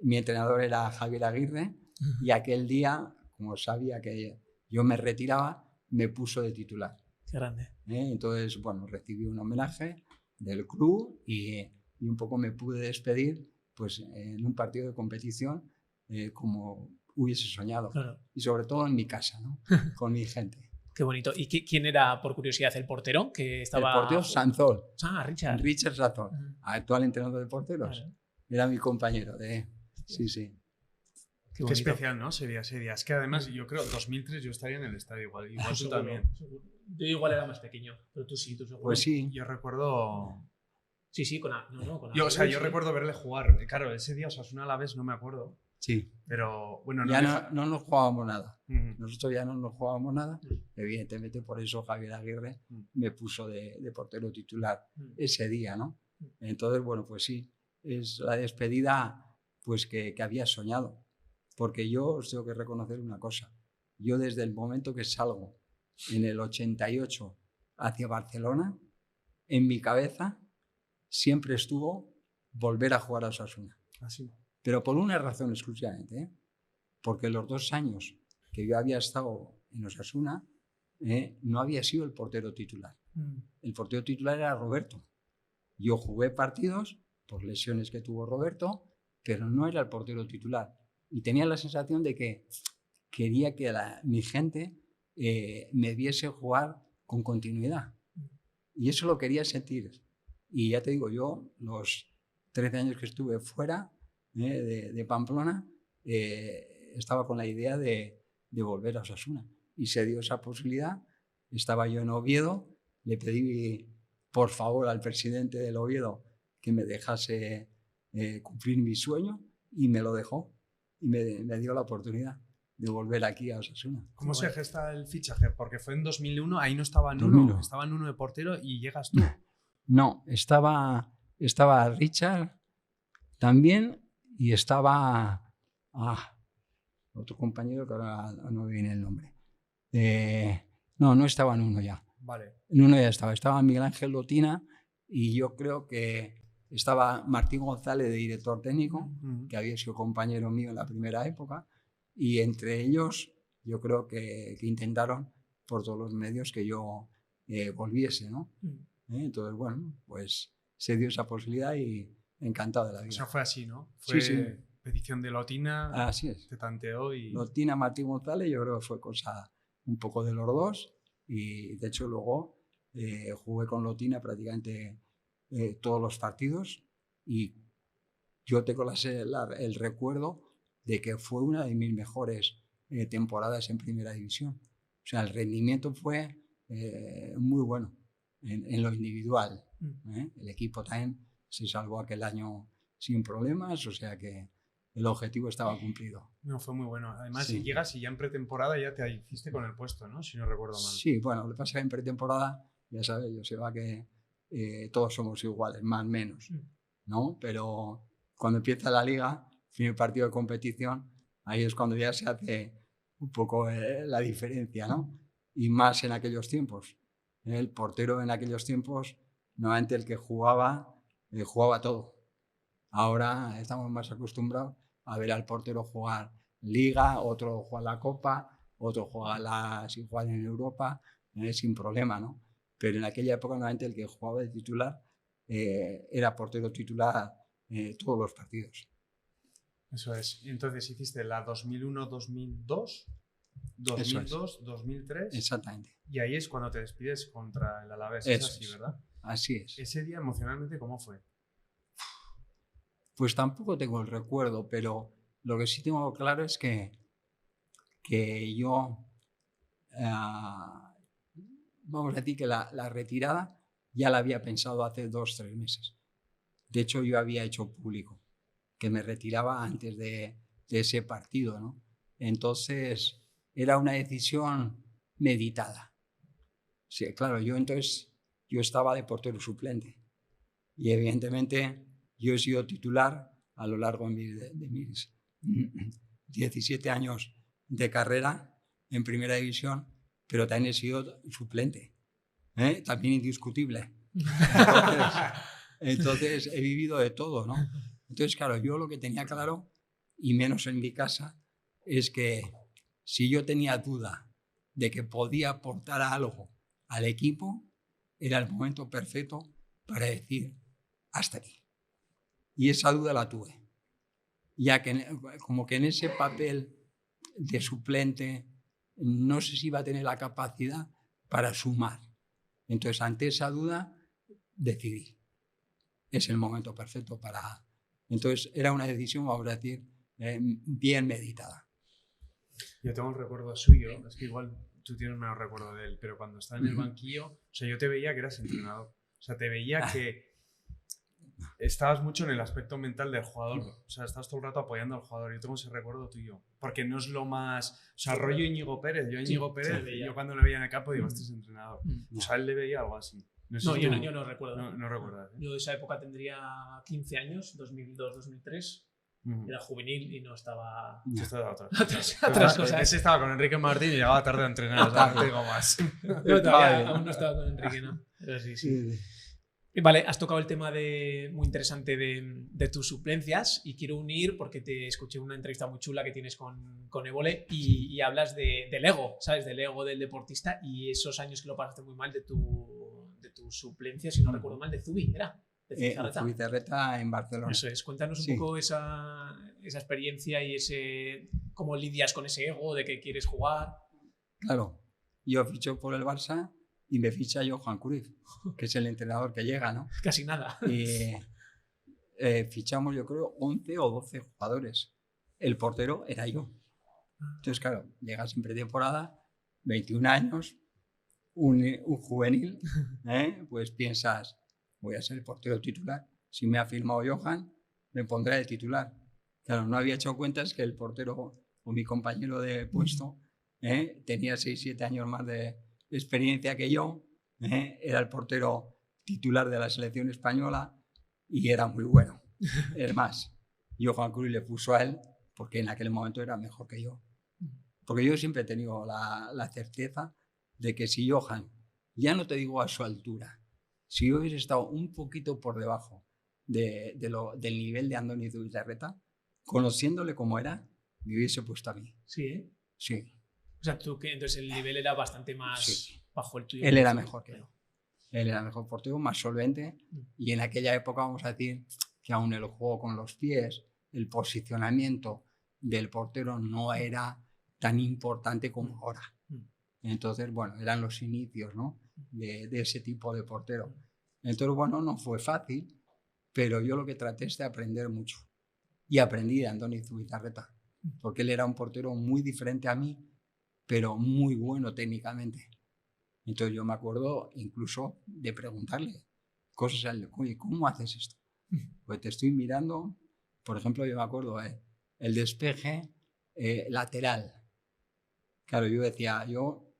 mi entrenador era Javier Aguirre, y aquel día, como sabía que yo me retiraba, me puso de titular. Qué grande. Entonces, bueno, recibí un homenaje del club y un poco me pude despedir pues, en un partido de competición como hubiese soñado. Claro. Y sobre todo en mi casa, ¿no? Con mi gente. Qué bonito. ¿Y quién era, por curiosidad, el portero que estaba? El portero Sanzol. Richard. Richard Sanzol, actual entrenador de porteros. Claro. Era mi compañero de... Sí. Qué especial, ¿no? Sería. Es que además, yo creo, 2003 yo estaría en el estadio igual tú también. Seguro. Yo igual era más pequeño, pero tú sí, tú seguro. Pues sí. Yo recuerdo... Sí, con yo recuerdo verle jugar. Claro, ese día Osasuna Alavés no me acuerdo. Sí. Pero bueno, ya no nos jugábamos nada. Nosotros ya no nos jugábamos nada. Evidentemente, por eso Javier Aguirre me puso de portero titular ese día, ¿no? Entonces, bueno, pues sí, es la despedida pues que había soñado. Porque yo os tengo que reconocer una cosa. Yo desde el momento que salgo en el 88 hacia Barcelona, en mi cabeza siempre estuvo volver a jugar a Osasuna. Así. Pero por una razón exclusivamente, porque los 2 años que yo había estado en Osasuna no había sido el portero titular. El portero titular era Roberto. Yo jugué partidos por lesiones que tuvo Roberto, pero no era el portero titular. Y tenía la sensación de que quería que mi gente me viese jugar con continuidad. Y eso lo quería sentir. Y ya te digo, yo los 13 años que estuve fuera de Pamplona, estaba con la idea de volver a Osasuna. Y se dio esa posibilidad. Estaba yo en Oviedo, le pedí por favor al presidente del Oviedo que me dejase cumplir mi sueño y me lo dejó. Y me dio la oportunidad de volver aquí a Osasuna. ¿Cómo se gesta el fichaje? Porque fue en 2001, ahí no estaba Nuno, estaba Nuno de portero y llegas tú. No, estaba Richard también y estaba otro compañero que ahora no me viene el nombre. No estaba Nuno ya. Vale. Nuno ya estaba Miguel Ángel Lotina y yo creo que estaba Martín González de director técnico, que había sido compañero mío en la primera época, y entre ellos yo creo que intentaron por todos los medios que yo volviese, ¿no? Entonces, bueno, pues se dio esa posibilidad y encantado de la vida. O sea, fue así, ¿no? Sí. Petición de Lotina, así es. te tanteó y... Lotina, Martín González, yo creo que fue cosa un poco de los dos, y de hecho luego jugué con Lotina prácticamente todos los partidos y yo tengo el recuerdo de que fue una de mis mejores temporadas en primera división. O sea, el rendimiento fue muy bueno en lo individual. El equipo también se salvó aquel año sin problemas, o sea que el objetivo estaba cumplido. No, fue muy bueno. Además, si llegas y ya en pretemporada ya te hiciste con el puesto, ¿no? Si no recuerdo mal. Sí, bueno, lo que pasa es que en pretemporada, ya sabes, Joseba, que todos somos iguales, más o menos, ¿no? Pero cuando empieza la liga, primer partido de competición, ahí es cuando ya se hace un poco la diferencia, ¿no? Y más en aquellos tiempos. El portero en aquellos tiempos normalmente el que jugaba todo. Ahora estamos más acostumbrados a ver al portero jugar Liga, otro juega la Copa, otro juega si juegan en Europa, sin problema, ¿no? Pero en aquella época normalmente el que jugaba de titular era portero titular todos los partidos. Eso es. Entonces hiciste la 2001-2002, 2002-2003. Exactamente. Y ahí es cuando te despides contra el Alavés. Eso es así, es. ¿verdad? Así es. Ese día emocionalmente, ¿cómo fue? Pues tampoco tengo el recuerdo, pero lo que sí tengo claro es que yo, vamos a decir que la retirada ya la había pensado hace 2-3 meses. De hecho, yo había hecho público que me retiraba antes de ese partido, ¿no? Entonces, era una decisión meditada. Sí, claro, yo estaba de portero suplente y evidentemente yo he sido titular a lo largo de mis 17 años de carrera en primera división, pero también he sido suplente, también indiscutible. Entonces he vivido de todo, ¿no? Entonces, claro, yo lo que tenía claro, y menos en mi casa, es que si yo tenía duda de que podía aportar algo al equipo, era el momento perfecto para decir hasta aquí. Y esa duda la tuve, ya que como que en ese papel de suplente no sé si iba a tener la capacidad para sumar. Entonces, ante esa duda, decidí. Es el momento perfecto para... Entonces, era una decisión, vamos a decir, bien meditada. Yo tengo un recuerdo suyo, es que igual tú tienes menos recuerdo de él, pero cuando estaba en el banquillo, o sea, yo te veía que eras entrenador. O sea, te veía que estabas mucho en el aspecto mental del jugador. O sea, estabas todo el rato apoyando al jugador. Yo tengo ese recuerdo tuyo. Porque no es lo más... O sea, rollo Íñigo Pérez. Yo Íñigo Pérez, yo cuando le veía en el campo digo, este es entrenador. O sea, él le veía algo así. No, yo no recuerdo. No recuerdas. Yo de esa época tendría 15 años, 2002-2003. Era juvenil y no estaba... Yo estaba atrás. Otras cosas. Ese estaba con Enrique Martín y llegaba tarde a entrenar. O sea, no digo más. Yo todavía aún no estaba con Enrique, ¿no? Pero sí. Vale, has tocado el tema muy interesante de tus suplencias y quiero unir porque te escuché una entrevista muy chula que tienes con Évole y hablas del ego, ¿sabes? Del ego del deportista y esos años que lo pasaste muy mal de tu suplencia, si no recuerdo mal, de Zubi, ¿era? De Zubizarreta en Barcelona. Eso es, cuéntanos un poco esa experiencia y cómo lidias con ese ego de que quieres jugar. Claro, yo ficho por el Barça y me ficha Johan Cruyff, que es el entrenador que llega, ¿no? Casi nada. Y fichamos, yo creo, 11 o 12 jugadores. El portero era yo. Entonces, claro, llegas en pretemporada, 21 años, un juvenil, pues piensas, voy a ser el portero titular. Si me ha firmado Johan, me pondré el titular. Claro, no había hecho cuentas que el portero o mi compañero de puesto tenía 6-7 años más de experiencia que yo, era el portero titular de la selección española y era muy bueno. Es más, Johan Cruyff le puso a él porque en aquel momento era mejor que yo. Porque yo siempre he tenido la certeza de que si Johan, ya no te digo a su altura, si yo hubiese estado un poquito por debajo del nivel de Andoni Zubizarreta, conociéndole como era, me hubiese puesto a mí. Sí, Sí. O sea, entonces el nivel era bastante más bajo el tuyo. Él era mejor que yo. Él era mejor portero, más solvente. Y en aquella época, vamos a decir, que aún el juego con los pies, el posicionamiento del portero no era tan importante como ahora. Entonces, bueno, eran los inicios, ¿no? de ese tipo de portero. Entonces, bueno, no fue fácil, pero yo lo que traté es de aprender mucho. Y aprendí de Andoni Zubizarreta, porque él era un portero muy diferente a mí, pero muy bueno técnicamente. Entonces yo me acuerdo incluso de preguntarle cosas a él, oye, ¿cómo haces esto? Pues te estoy mirando, por ejemplo, yo me acuerdo, el despeje lateral. Claro, yo decía, yo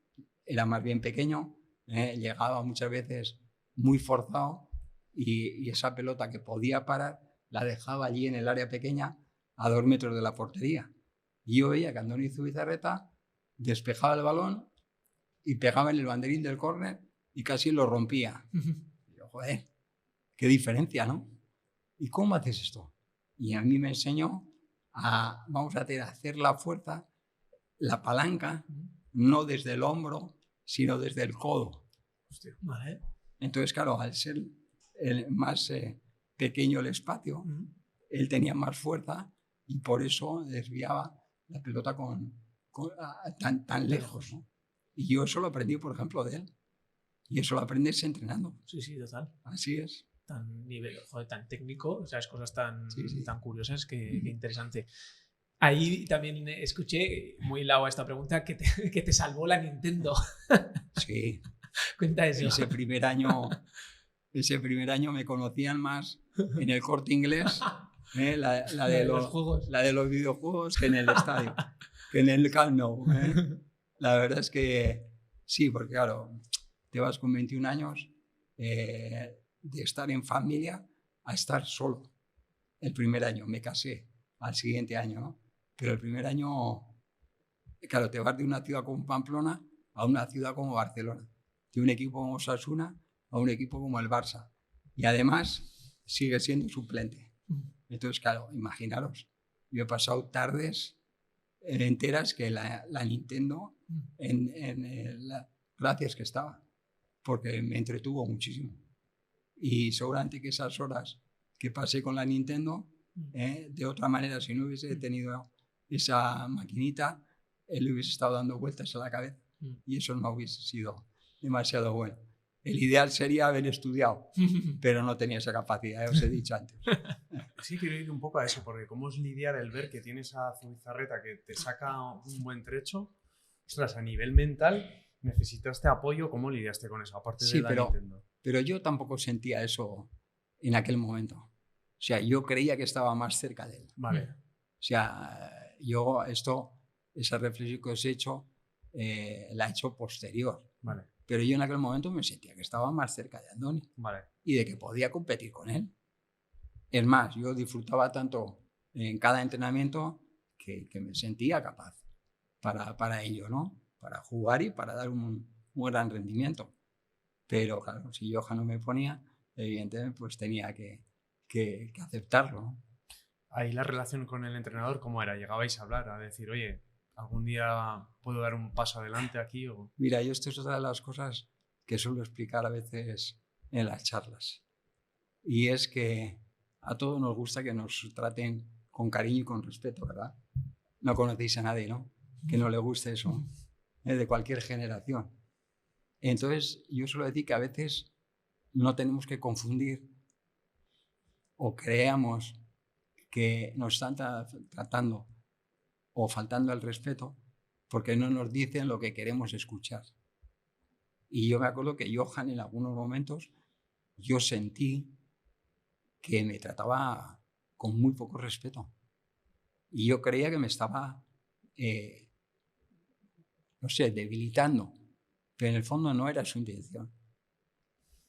era más bien pequeño, llegaba muchas veces muy forzado y esa pelota que podía parar la dejaba allí en el área pequeña a 2 metros de la portería. Y yo veía que Andoni Zubizarreta despejaba el balón y pegaba en el banderín del córner y casi lo rompía. Y yo, joder, qué diferencia, ¿no? ¿Y cómo haces esto? Y a mí me enseñó vamos a hacer la fuerza, la palanca, no desde el hombro, sino desde el codo. Hostia, vale. Entonces, claro, al ser más pequeño el espacio, él tenía más fuerza y por eso desviaba la pelota tan lejos, ¿no? Y yo eso lo aprendí, por ejemplo, de él. Y eso lo aprendes entrenando. Sí, sí, total. Así es. Tan técnico, o sea, es cosas tan curiosas que interesante. Ahí también escuché, muy hilado a esta pregunta, que te salvó la Nintendo. Sí. Cuenta eso. Ese primer año me conocían más en el Corte Inglés, la de los videojuegos, que en el estadio, que en el Camp Nou. La verdad es que sí, porque claro, te vas con 21 años de estar en familia a estar solo. El primer año me casé, al siguiente año, ¿no? Pero el primer año, claro, te vas de una ciudad como Pamplona a una ciudad como Barcelona, de un equipo como Osasuna a un equipo como el Barça. Y además sigue siendo suplente. Entonces, claro, imaginaros, yo he pasado tardes enteras que la Nintendo gracias que estaba, porque me entretuvo muchísimo. Y seguramente que esas horas que pasé con la Nintendo, de otra manera, si no hubiese tenido esa maquinita, él hubiese estado dando vueltas a la cabeza y eso no hubiese sido demasiado bueno. El ideal sería haber estudiado, pero no tenía esa capacidad, os he dicho antes. Sí, quiero ir un poco a eso, porque cómo es lidiar el ver que tienes a Zubizarreta que te saca un buen trecho. Ostras, a nivel mental, ¿necesitaste apoyo? ¿Cómo lidiaste con eso? Aparte de la Nintendo. Pero yo tampoco sentía eso en aquel momento. O sea, yo creía que estaba más cerca de él. Vale. O sea, yo esa reflexión que os he hecho, la he hecho posterior. Vale. Pero yo en aquel momento me sentía que estaba más cerca de Andoni. Vale. Y de que podía competir con él. Es más, yo disfrutaba tanto en cada entrenamiento que me sentía capaz para ello, ¿no? Para jugar y para dar un gran rendimiento. Pero claro, si Johan no me ponía, evidentemente pues tenía que aceptarlo, ¿no? Ahí la relación con el entrenador, ¿cómo era? ¿Llegabais a hablar, a decir, oye, algún día puedo dar un paso adelante aquí? O... Mira, yo esto es otra de las cosas que suelo explicar a veces en las charlas. Y es que a todos nos gusta que nos traten con cariño y con respeto, ¿verdad? No conocéis a nadie, ¿no? Que no le guste eso, de cualquier generación. Entonces, yo suelo decir que a veces no tenemos que confundir o creamos que nos están tratando o faltando al respeto porque no nos dicen lo que queremos escuchar. Y yo me acuerdo que Johan en algunos momentos yo sentí que me trataba con muy poco respeto. Y yo creía que me estaba, debilitando. Pero en el fondo no era su intención.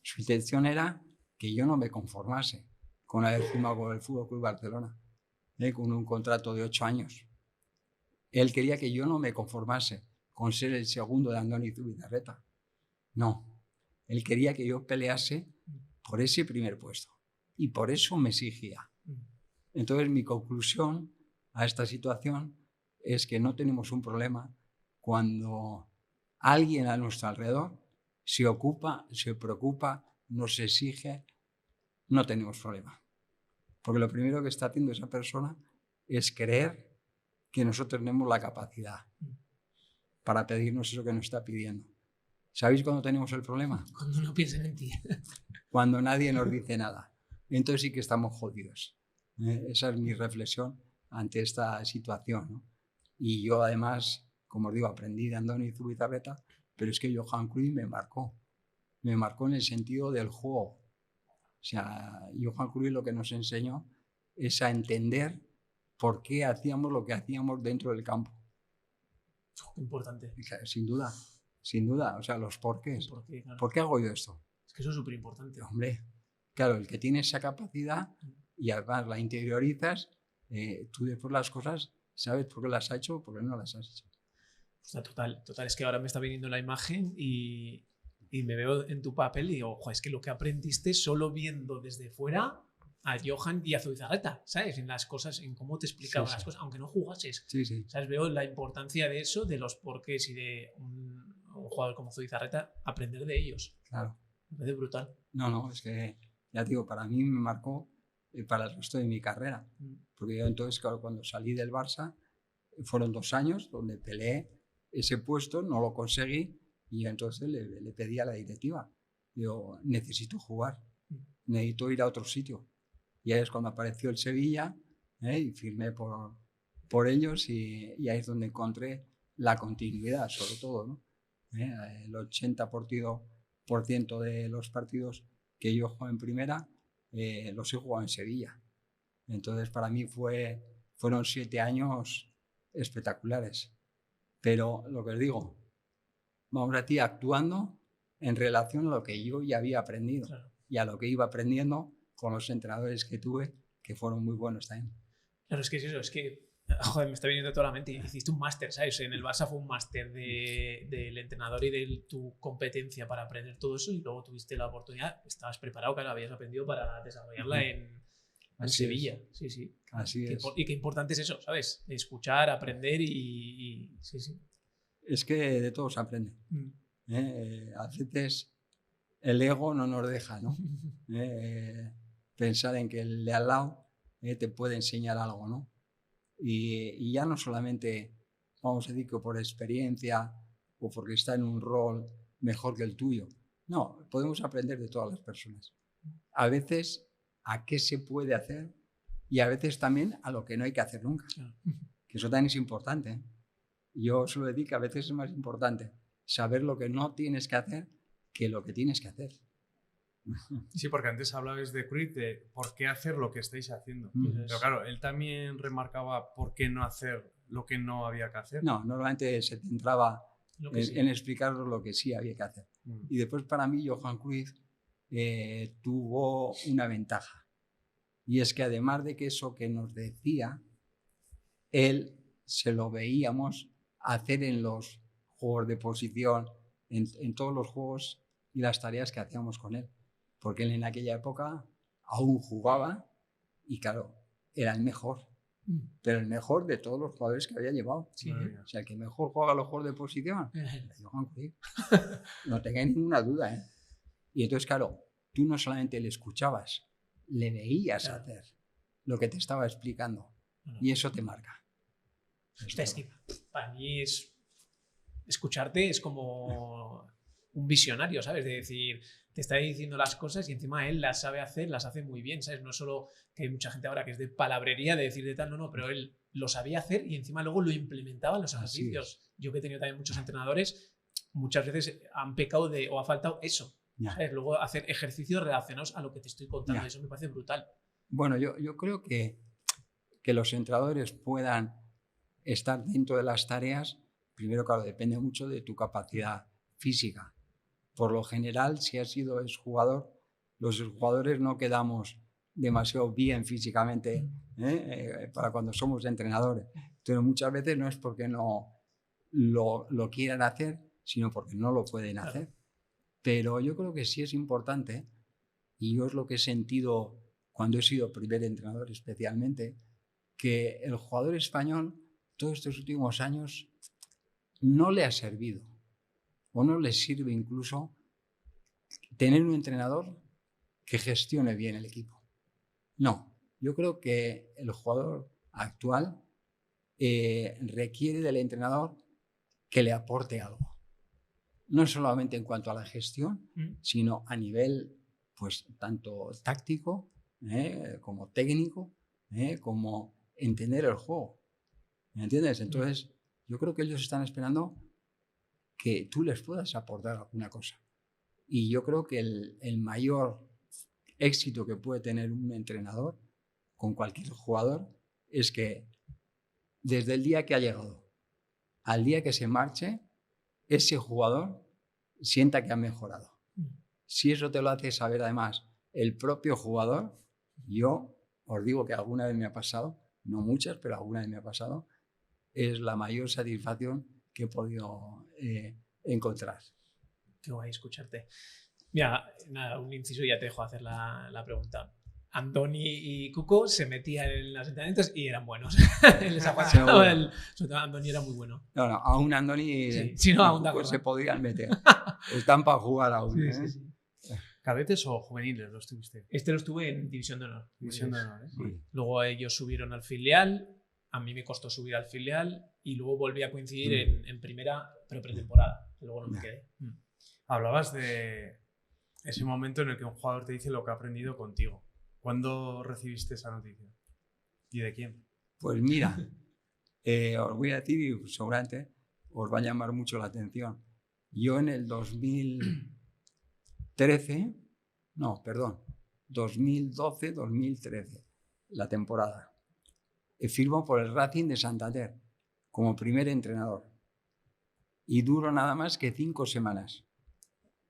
Su intención era que yo no me conformase con haber firmado con el Fútbol Club Barcelona, con un contrato de 8 años. Él quería que yo no me conformase con ser el segundo de Andoni Zubizarreta. No. Él quería que yo pelease por ese primer puesto. Y por eso me exigía. Entonces, mi conclusión a esta situación es que no tenemos un problema cuando alguien a nuestro alrededor se ocupa, se preocupa, nos exige, no tenemos problema. Porque lo primero que está haciendo esa persona es creer que nosotros tenemos la capacidad para pedirnos eso que nos está pidiendo. ¿Sabéis cuándo tenemos el problema? Cuando no piensen en ti. Cuando nadie nos dice nada. Entonces sí que estamos jodidos. Esa es mi reflexión ante esta situación, ¿no? Y yo además, como os digo, aprendí de Andoni Zubizarreta, pero es que Johan Cruyff me marcó en el sentido del juego. O sea, Johan Cruyff lo que nos enseñó es a entender por qué hacíamos lo que hacíamos dentro del campo. Importante. Sin duda, o sea, los porqués. Claro. ¿Por qué hago yo esto? Es que eso es súper importante. Hombre, claro, el que tiene esa capacidad y además la interiorizas, tú después las cosas sabes por qué las has hecho o por qué no las has hecho. O sea, total. Es que ahora me está viniendo la imagen y y me veo en tu papel y digo, ojo, es que lo que aprendiste solo viendo desde fuera a Johan y a Zubizarreta, ¿sabes? En las cosas, en cómo te explicaban las cosas, aunque no jugases. Sí, sí. ¿Sabes? Veo la importancia de eso, de los porqués y de un jugador como Zubizarreta, aprender de ellos. Claro. Me parece brutal. No, es que, ya te digo, para mí me marcó para el resto de mi carrera. Porque yo entonces, claro, cuando salí del Barça, fueron 2 años donde peleé ese puesto, no lo conseguí, y entonces le pedí a la directiva, digo, necesito jugar, necesito ir a otro sitio. Y ahí es cuando apareció el Sevilla, y firmé por ellos, y ahí es donde encontré la continuidad, sobre todo, ¿no? El 80% de los partidos que yo juego en primera los he jugado en Sevilla. Entonces para mí fueron 7 años espectaculares. Pero lo que os digo, vamos a ti actuando en relación a lo que yo ya había aprendido, claro, y a lo que iba aprendiendo con los entrenadores que tuve, que fueron muy buenos también. Claro, es que es eso, es que, joder, me está viniendo toda la mente. Hiciste un máster, ¿sabes? En el Barça fue un máster del entrenador y de tu competencia para aprender todo eso, y luego tuviste la oportunidad, estabas preparado, claro, habías aprendido para desarrollarla en Sevilla. Sí, sí. Así es. Y qué importante es eso, ¿sabes? Escuchar, aprender sí, sí. Es que de todos se aprende. A veces el ego no nos deja, ¿no? Pensar en que el de al lado te puede enseñar algo, ¿no? Y ya no solamente, vamos a decir, que por experiencia o porque está en un rol mejor que el tuyo. No, podemos aprender de todas las personas. A veces a qué se puede hacer y a veces también a lo que no hay que hacer nunca. Que eso también es importante, ¿eh? Yo suelo decir que a veces es más importante saber lo que no tienes que hacer que lo que tienes que hacer. Sí, porque antes hablabas de Cruyff, de por qué hacer lo que estáis haciendo. Pero claro, él también remarcaba por qué no hacer lo que no había que hacer. No, normalmente se centraba en explicar lo que sí había que hacer. Y después para mí Johan Cruyff tuvo una ventaja. Y es que además de que eso que nos decía, él se lo veíamos hacer en los juegos de posición, en todos los juegos y las tareas que hacíamos con él. Porque él en aquella época aún jugaba y claro, era el mejor. Pero el mejor de todos los jugadores que había llevado. Sí. O sea, el que mejor juega los juegos de posición era Johan Cruyff. No tengáis ninguna duda, ¿eh? Y entonces, claro, tú no solamente le escuchabas, le veías hacer lo que te estaba explicando. Y eso te marca. Es que para mí escucharte es como un visionario, ¿sabes? De decir, te está diciendo las cosas y encima él las sabe hacer, las hace muy bien, ¿sabes? No solo que hay mucha gente ahora que es de palabrería, de decir de tal, no, pero él lo sabía hacer y encima luego lo implementaba en los ejercicios. Yo que he tenido también muchos entrenadores, muchas veces han pecado o ha faltado eso, ¿sabes? Luego hacer ejercicios relacionados a lo que te estoy contando, eso me parece brutal. Bueno, yo creo que los entrenadores puedan estar dentro de las tareas, primero, claro, depende mucho de tu capacidad física. Por lo general, si has sido exjugador, los jugadores no quedamos demasiado bien físicamente para cuando somos entrenadores. Entonces, muchas veces no es porque no lo quieran hacer, sino porque no lo pueden hacer. Pero yo creo que sí es importante, y yo es lo que he sentido cuando he sido primer entrenador especialmente, que el jugador español todos estos últimos años no le ha servido o no le sirve incluso tener un entrenador que gestione bien el equipo. No, yo creo que el jugador actual requiere del entrenador que le aporte algo. No solamente en cuanto a la gestión, sino a nivel pues tanto táctico como técnico, como entender el juego. ¿Me entiendes? Entonces, yo creo que ellos están esperando que tú les puedas aportar alguna cosa. Y yo creo que el mayor éxito que puede tener un entrenador con cualquier jugador es que desde el día que ha llegado al día que se marche, ese jugador sienta que ha mejorado. Si eso te lo hace saber además el propio jugador, yo os digo que alguna vez me ha pasado, no muchas, pero alguna vez me ha pasado, es la mayor satisfacción que he podido encontrar. Qué guay escucharte. Mira, nada, un inciso y ya te dejo hacer la pregunta. Andoni y Cuco se metían en los entrenamientos y eran buenos. Les apasionaba sobre todo Andoni era muy bueno. No, aún Andoni sí, no, aún Cuco se podrían meter. Están para jugar aún. Sí. ¿Cadetes o juveniles los tuviste? Lo estuve en División de Honor. División de Honor, ¿eh? Sí. Luego ellos subieron al filial, a mí me costó subir al filial y luego volví a coincidir en primera, pero pretemporada. Luego no me quedé. Hablabas de ese momento en el que un jugador te dice lo que ha aprendido contigo. ¿Cuándo recibiste esa noticia? ¿Y de quién? Pues mira, os voy a decir y seguramente os va a llamar mucho la atención. Yo en el 2012-2013, la temporada, firmo por el Racing de Santander como primer entrenador y duro nada más que 5 semanas.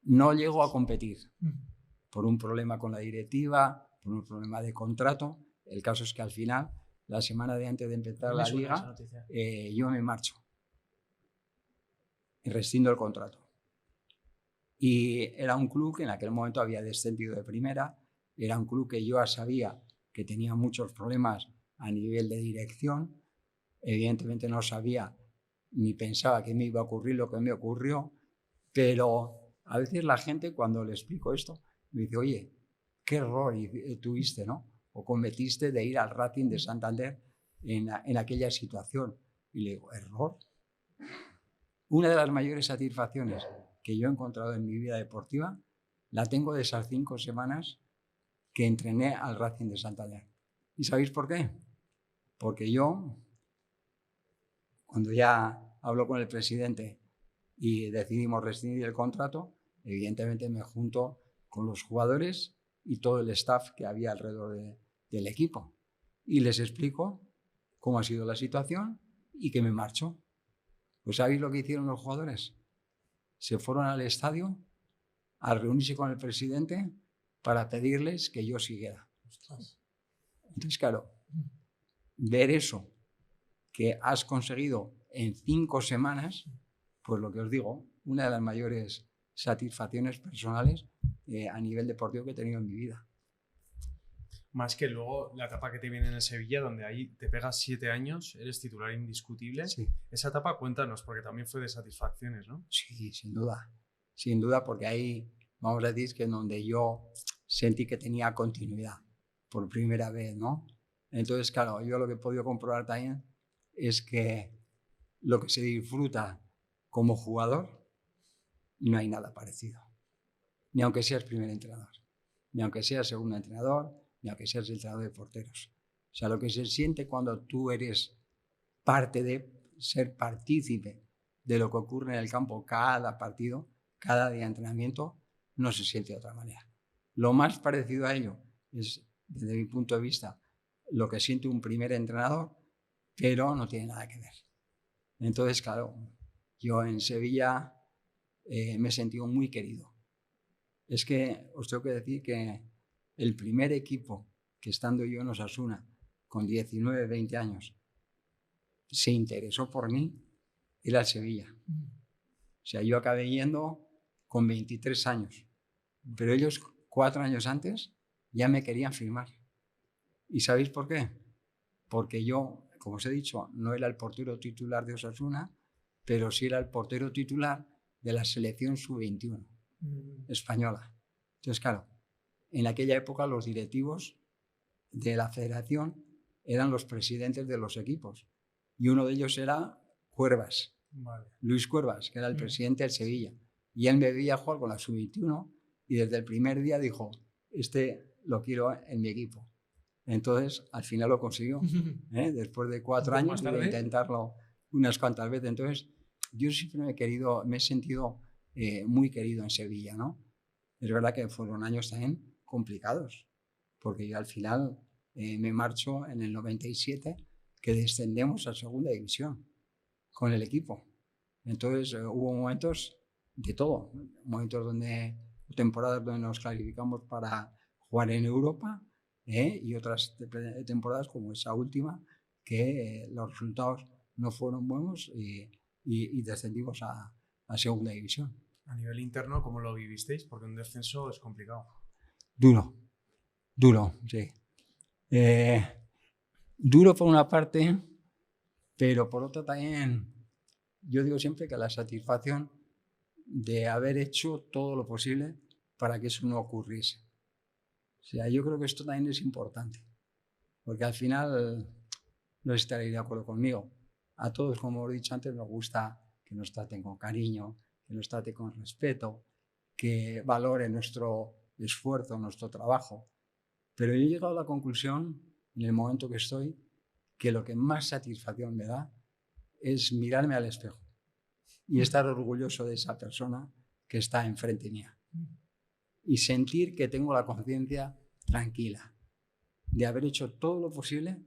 No llego a competir por un problema con la directiva, por un problema de contrato. El caso es que al final, la semana de antes de empezar la liga, yo me marcho y rescindo el contrato. Y era un club que en aquel momento había descendido de primera, era un club que yo sabía que tenía muchos problemas a nivel de dirección. Evidentemente no sabía ni pensaba que me iba a ocurrir lo que me ocurrió, pero a veces la gente cuando le explico esto me dice, oye, qué error tuviste, ¿no? O cometiste de ir al Racing de Santander en aquella situación. Y le digo, ¿error? Una de las mayores satisfacciones que yo he encontrado en mi vida deportiva la tengo de esas 5 semanas que entrené al Racing de Santander. ¿Y sabéis por qué? Porque yo, cuando ya hablo con el presidente y decidimos rescindir el contrato, evidentemente me junto con los jugadores y todo el staff que había alrededor del equipo. Y les explico cómo ha sido la situación y que me marcho. Pues ¿sabéis lo que hicieron los jugadores? Se fueron al estadio a reunirse con el presidente para pedirles que yo siguiera. Entonces, claro, ver eso que has conseguido en 5 semanas, pues lo que os digo, una de las mayores satisfacciones personales a nivel deportivo que he tenido en mi vida. Más que luego la etapa que te viene en el Sevilla, donde ahí te pegas 7 años, eres titular indiscutible. Sí. Esa etapa, cuéntanos, porque también fue de satisfacciones, ¿no? Sí, sin duda. Sin duda, porque ahí, vamos a decir, que en donde yo sentí que tenía continuidad por primera vez, ¿no? Entonces, claro, yo lo que he podido comprobar también es que lo que se disfruta como jugador, no hay nada parecido. Ni aunque seas primer entrenador, ni aunque seas segundo entrenador, ni aunque seas entrenador de porteros. O sea, lo que se siente cuando tú eres parte de ser partícipe de lo que ocurre en el campo cada partido, cada día de entrenamiento, no se siente de otra manera. Lo más parecido a ello es, desde mi punto de vista, lo que siente un primer entrenador, pero no tiene nada que ver. Entonces, claro, yo en Sevilla me he sentido muy querido. Es que os tengo que decir que el primer equipo que estando yo en Osasuna, con 19, 20 años, se interesó por mí, era el Sevilla. O sea, yo acabé yendo con 23 años, pero ellos 4 años antes ya me querían firmar. ¿Y sabéis por qué? Porque yo, como os he dicho, no era el portero titular de Osasuna, pero sí era el portero titular de la selección sub-21 española. Entonces, claro, en aquella época los directivos de la federación eran los presidentes de los equipos y uno de ellos era Cuervas, Luis Cuervas, que era el presidente del Sevilla, y él me veía jugar con la sub-21 y desde el primer día dijo, este lo quiero en mi equipo. Entonces, al final lo consiguió, después de 4 años de intentarlo unas cuantas veces. Entonces, yo siempre me he sentido muy querido en Sevilla, ¿no? Es verdad que fueron años también complicados, porque yo al final me marcho en el 97, que descendemos a segunda división con el equipo. Entonces hubo momentos de todo, temporadas donde nos clasificamos para jugar en Europa y otras temporadas como esa última que los resultados no fueron buenos y descendimos a segunda división. A nivel interno, ¿cómo lo vivisteis? Porque un descenso es complicado. Duro, sí. Duro por una parte, pero por otra también, yo digo siempre que la satisfacción de haber hecho todo lo posible para que eso no ocurriese. O sea, yo creo que esto también es importante, porque al final, no sé si estaréis de acuerdo conmigo, a todos, como he dicho antes, nos gusta que nos traten con cariño, que nos traten con respeto, que valoren nuestro esfuerzo, nuestro trabajo. Pero yo he llegado a la conclusión, en el momento que estoy, que lo que más satisfacción me da es mirarme al espejo y estar orgulloso de esa persona que está enfrente mía. Y sentir que tengo la conciencia tranquila de haber hecho todo lo posible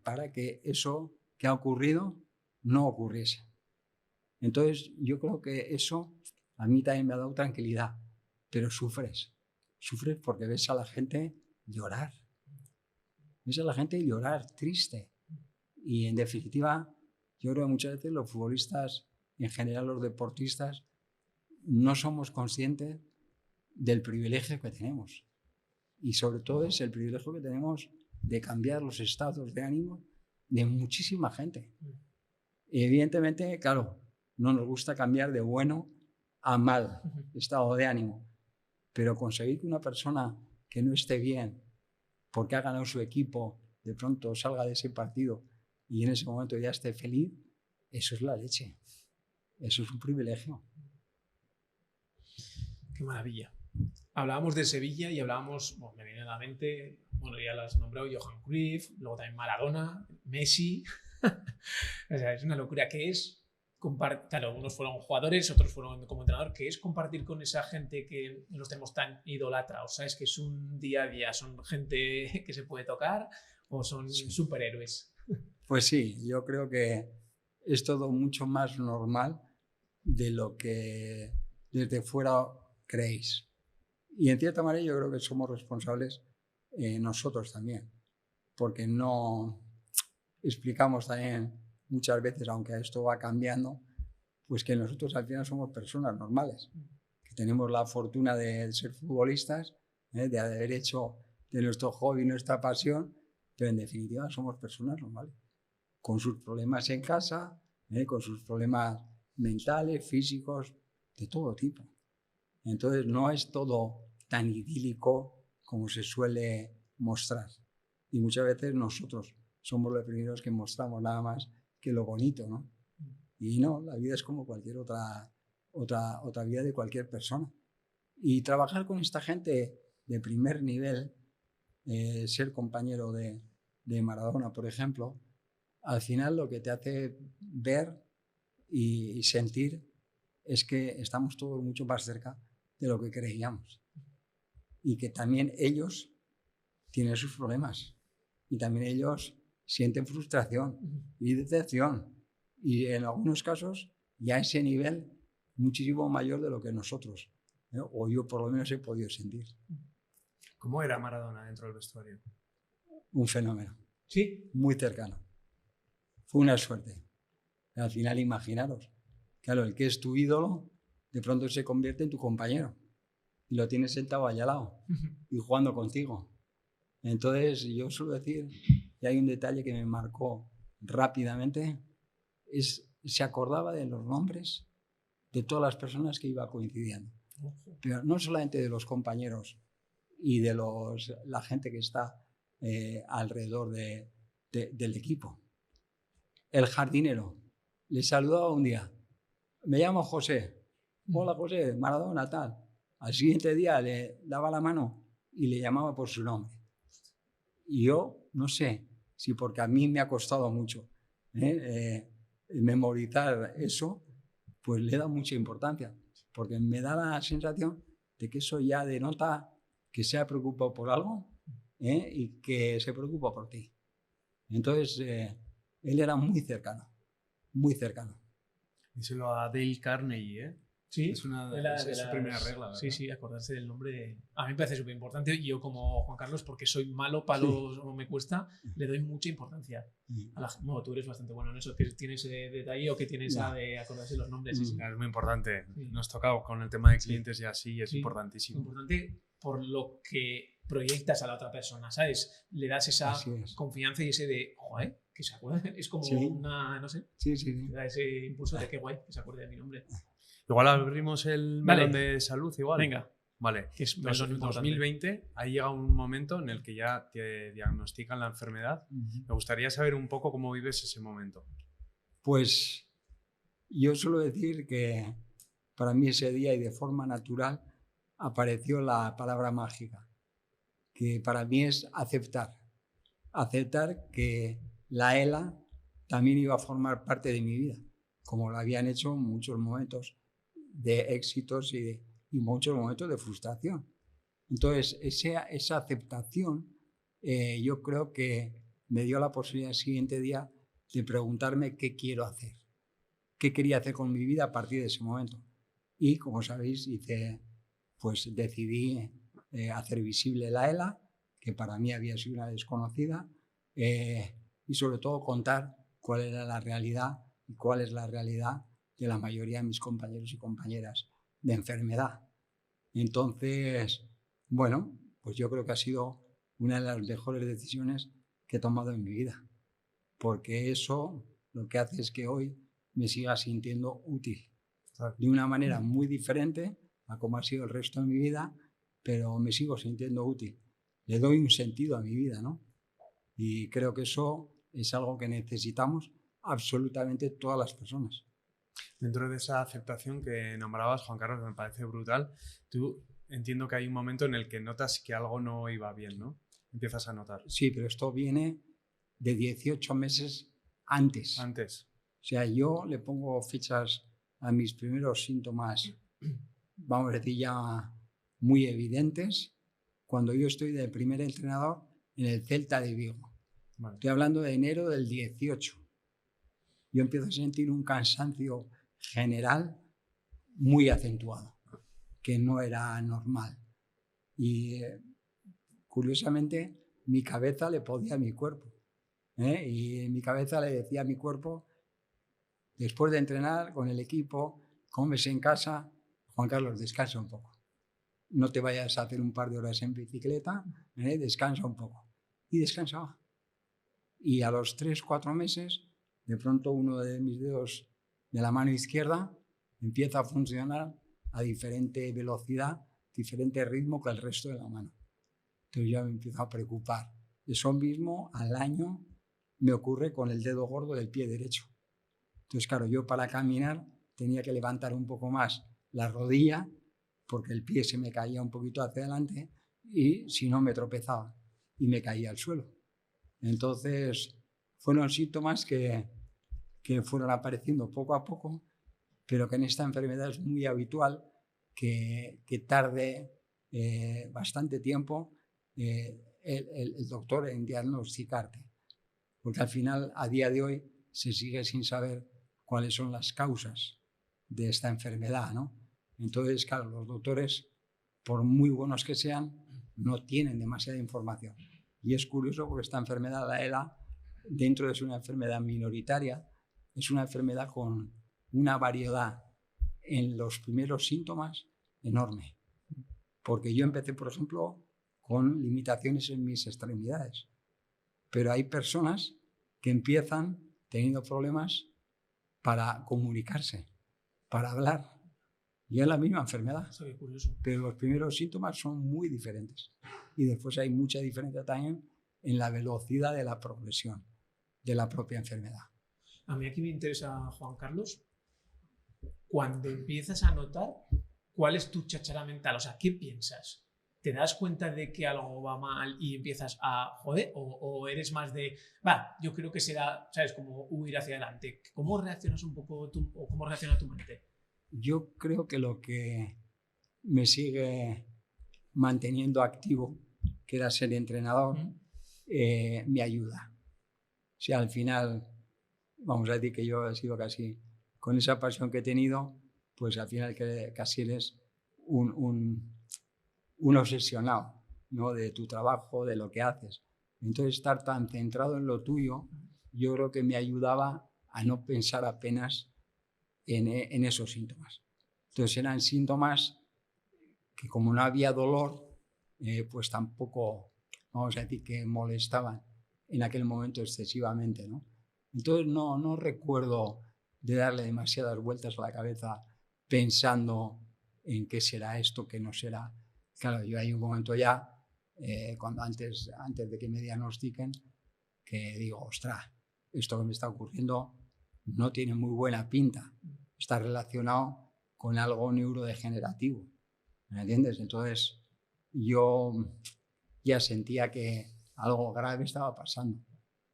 para que eso que ha ocurrido no ocurriese. Entonces, yo creo que eso a mí también me ha dado tranquilidad, pero sufres porque ves a la gente llorar. Ves a la gente llorar, triste. Y en definitiva, yo creo que muchas veces los futbolistas, en general los deportistas, no somos conscientes del privilegio que tenemos. Y sobre todo es el privilegio que tenemos de cambiar los estados de ánimo de muchísima gente. Y evidentemente, claro, no nos gusta cambiar de bueno a mal estado de ánimo, pero conseguir que una persona que no esté bien porque ha ganado su equipo, de pronto salga de ese partido y en ese momento ya esté feliz, eso es la leche. Eso es un privilegio. Qué maravilla. Hablábamos de Sevilla y hablábamos, bueno, me viene a la mente, bueno, ya lo has nombrado, Johan Cruyff, luego también Maradona, Messi. O sea, es una locura. ¿Qué es compartir? Claro, unos fueron jugadores, otros fueron como entrenador. ¿Qué es compartir con esa gente que los tenemos tan idolatrados? ¿Sabes? Que es un día a día. ¿Son gente que se puede tocar o son superhéroes? Pues sí, yo creo que es todo mucho más normal de lo que desde fuera creéis. Y en cierta manera yo creo que somos responsables nosotros también, porque no explicamos también muchas veces, aunque esto va cambiando, pues que nosotros al final somos personas normales, que tenemos la fortuna de ser futbolistas, de haber hecho de nuestro hobby nuestra pasión, pero en definitiva somos personas normales, con sus problemas en casa, con sus problemas mentales, físicos, de todo tipo. Entonces no es todo tan idílico como se suele mostrar. Y muchas veces nosotros somos los primeros que mostramos nada más que lo bonito, ¿no? Y no, la vida es como cualquier otra vida de cualquier persona. Y trabajar con esta gente de primer nivel, ser compañero de Maradona, por ejemplo, al final lo que te hace ver y sentir es que estamos todos mucho más cerca de lo que creíamos. Y que también ellos tienen sus problemas. Y también ellos sienten frustración y decepción. Y en algunos casos ya ese nivel muchísimo mayor de lo que nosotros, o yo por lo menos he podido sentir. ¿Cómo era Maradona dentro del vestuario? Un fenómeno. Sí. Muy cercano. Fue una suerte. Al final, imaginaros, claro, el que es tu ídolo, de pronto se convierte en tu compañero. Y lo tienes sentado allá al lado y jugando contigo. Entonces, yo suelo decir, y hay un detalle que me marcó rápidamente, se acordaba de los nombres de todas las personas que iba coincidiendo. Pero no solamente de los compañeros y de la gente que está alrededor del equipo. El jardinero le saludaba un día. Me llamo José. Hola José, Maradona, tal. Al siguiente día le daba la mano y le llamaba por su nombre. Y yo no sé si porque a mí me ha costado mucho memorizar eso, pues le da mucha importancia, porque me da la sensación de que eso ya denota que se ha preocupado por algo y que se preocupa por ti. Entonces, él era muy cercano, muy cercano. Díselo a Dale Carnegie, Sí, Es una de es su primera regla, ¿verdad? Sí, sí, acordarse del nombre. A mí me parece súper importante. Y yo, como Juan Carlos, porque soy malo para los o me cuesta, le doy mucha importancia. Bueno, tú eres bastante bueno en eso, que tienes ese detalle o que tienes esa de acordarse los nombres. Sí, sí. Es muy importante. Sí. Nos toca con el tema de clientes y así, es Sí, importantísimo. Importante por lo que proyectas a la otra persona, ¿sabes? Le das esa confianza y ese de, joder, que se acuerde. Es como una, no sé, Sí. da ese impulso de qué guay, que se acuerde de mi nombre. Igual abrimos el melón de salud igual. Venga. Vale. Que es En 2020 ha llegado un momento en el que ya te diagnostican la enfermedad. Me gustaría saber un poco cómo vives ese momento. Pues yo suelo decir que para mí ese día y de forma natural apareció la palabra mágica, que para mí es aceptar. Aceptar que la ELA también iba a formar parte de mi vida, como lo habían hecho en muchos momentos de éxitos y muchos momentos de frustración. Entonces, esa aceptación yo creo que me dio la posibilidad el siguiente día de preguntarme qué quiero hacer, qué quería hacer con mi vida a partir de ese momento. Y, como sabéis, decidí hacer visible la ELA, que para mí había sido una desconocida, y sobre todo contar cuál era la realidad y cuál es la realidad de la mayoría de mis compañeros y compañeras de enfermedad. Entonces, bueno, pues yo creo que ha sido una de las mejores decisiones que he tomado en mi vida, porque eso lo que hace es que hoy me siga sintiendo útil, de una manera muy diferente a como ha sido el resto de mi vida, pero me sigo sintiendo útil. Le doy un sentido a mi vida, ¿no? Y creo que eso es algo que necesitamos absolutamente todas las personas. Dentro de esa aceptación que nombrabas, Juan Carlos, me parece brutal, tú entiendo que hay un momento en el que notas que algo no iba bien, ¿no? Empiezas a notar. Sí, pero esto viene de 18 meses antes. O sea, yo le pongo fechas a mis primeros síntomas, vamos a decir ya muy evidentes, cuando yo estoy de primer entrenador en el Celta de Vigo. Vale. Estoy hablando de enero del 18. Yo empiezo a sentir un cansancio general muy acentuado, que no era normal. Y curiosamente mi cabeza le podía a mi cuerpo. Y mi cabeza le decía a mi cuerpo, después de entrenar con el equipo, comes en casa, Juan Carlos, descansa un poco. No te vayas a hacer un par de horas en bicicleta, descansa un poco. Y descansaba. Y a los 3-4 meses, de pronto uno de mis dedos de la mano izquierda empieza a funcionar a diferente velocidad, diferente ritmo que el resto de la mano. Entonces ya me empiezo a preocupar. Eso mismo al año me ocurre con el dedo gordo del pie derecho. Entonces, claro, yo para caminar tenía que levantar un poco más la rodilla porque el pie se me caía un poquito hacia adelante y si no me tropezaba y me caía al suelo. Entonces, fueron síntomas que fueron apareciendo poco a poco, pero que en esta enfermedad es muy habitual que tarde bastante tiempo el doctor en diagnosticarte. Porque al final, a día de hoy, se sigue sin saber cuáles son las causas de esta enfermedad, ¿no? Entonces, claro, los doctores, por muy buenos que sean, no tienen demasiada información. Y es curioso porque esta enfermedad, la ELA, dentro de ser una enfermedad minoritaria, es una enfermedad con una variedad en los primeros síntomas enorme. Porque yo empecé, por ejemplo, con limitaciones en mis extremidades. Pero hay personas que empiezan teniendo problemas para comunicarse, para hablar. Y es la misma enfermedad. Eso es curioso. Pero los primeros síntomas son muy diferentes. Y después hay mucha diferencia también en la velocidad de la progresión de la propia enfermedad. A mí aquí me interesa, Juan Carlos, cuando empiezas a notar cuál es tu cháchara mental, o sea, ¿qué piensas? ¿Te das cuenta de que algo va mal y empiezas a joder? ¿O eres más de, yo creo que será, ¿sabes? Como huir hacia adelante. ¿Cómo reaccionas un poco tú, o cómo reacciona tu mente? Yo creo que lo que me sigue manteniendo activo, que era ser entrenador, me ayuda. O sea, al final, vamos a decir que yo he sido casi, con esa pasión que he tenido, pues al final casi eres un obsesionado, ¿no? De tu trabajo, de lo que haces. Entonces, estar tan centrado en lo tuyo, yo creo que me ayudaba a no pensar apenas en esos síntomas. Entonces, eran síntomas que, como no había dolor, pues tampoco, vamos a decir, que molestaban en aquel momento excesivamente, ¿no? Entonces, no recuerdo de darle demasiadas vueltas a la cabeza pensando en qué será esto, qué no será. Claro, yo hay un momento ya, cuando antes de que me diagnostiquen, que digo, ostras, esto que me está ocurriendo no tiene muy buena pinta. Está relacionado con algo neurodegenerativo, ¿me entiendes? Entonces yo ya sentía que algo grave estaba pasando,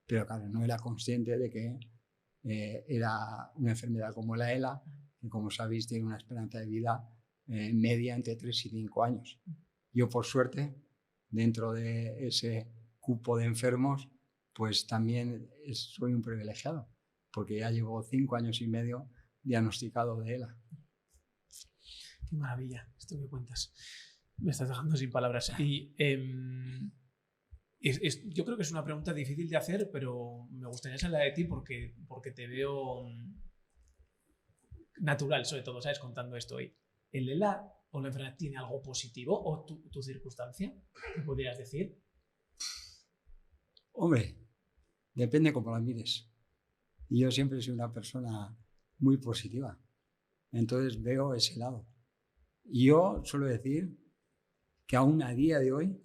pero claro, no era consciente de que era una enfermedad como la ELA, que como sabéis tiene una esperanza de vida media entre 3 y 5 años. Yo, por suerte, dentro de ese cupo de enfermos, pues también soy un privilegiado, porque ya llevo 5 años y medio diagnosticado de ELA. Qué maravilla esto que cuentas. Me estás dejando sin palabras. Y yo creo que es una pregunta difícil de hacer, pero me gustaría saberla de ti porque te veo natural, sobre todo, ¿sabes? Contando esto hoy. ¿El ELA o la enfermedad tiene algo positivo o tu circunstancia? ¿Qué podrías decir? Hombre, depende cómo la mires. Y yo siempre soy una persona muy positiva. Entonces veo ese lado. Y yo suelo decir que aún a día de hoy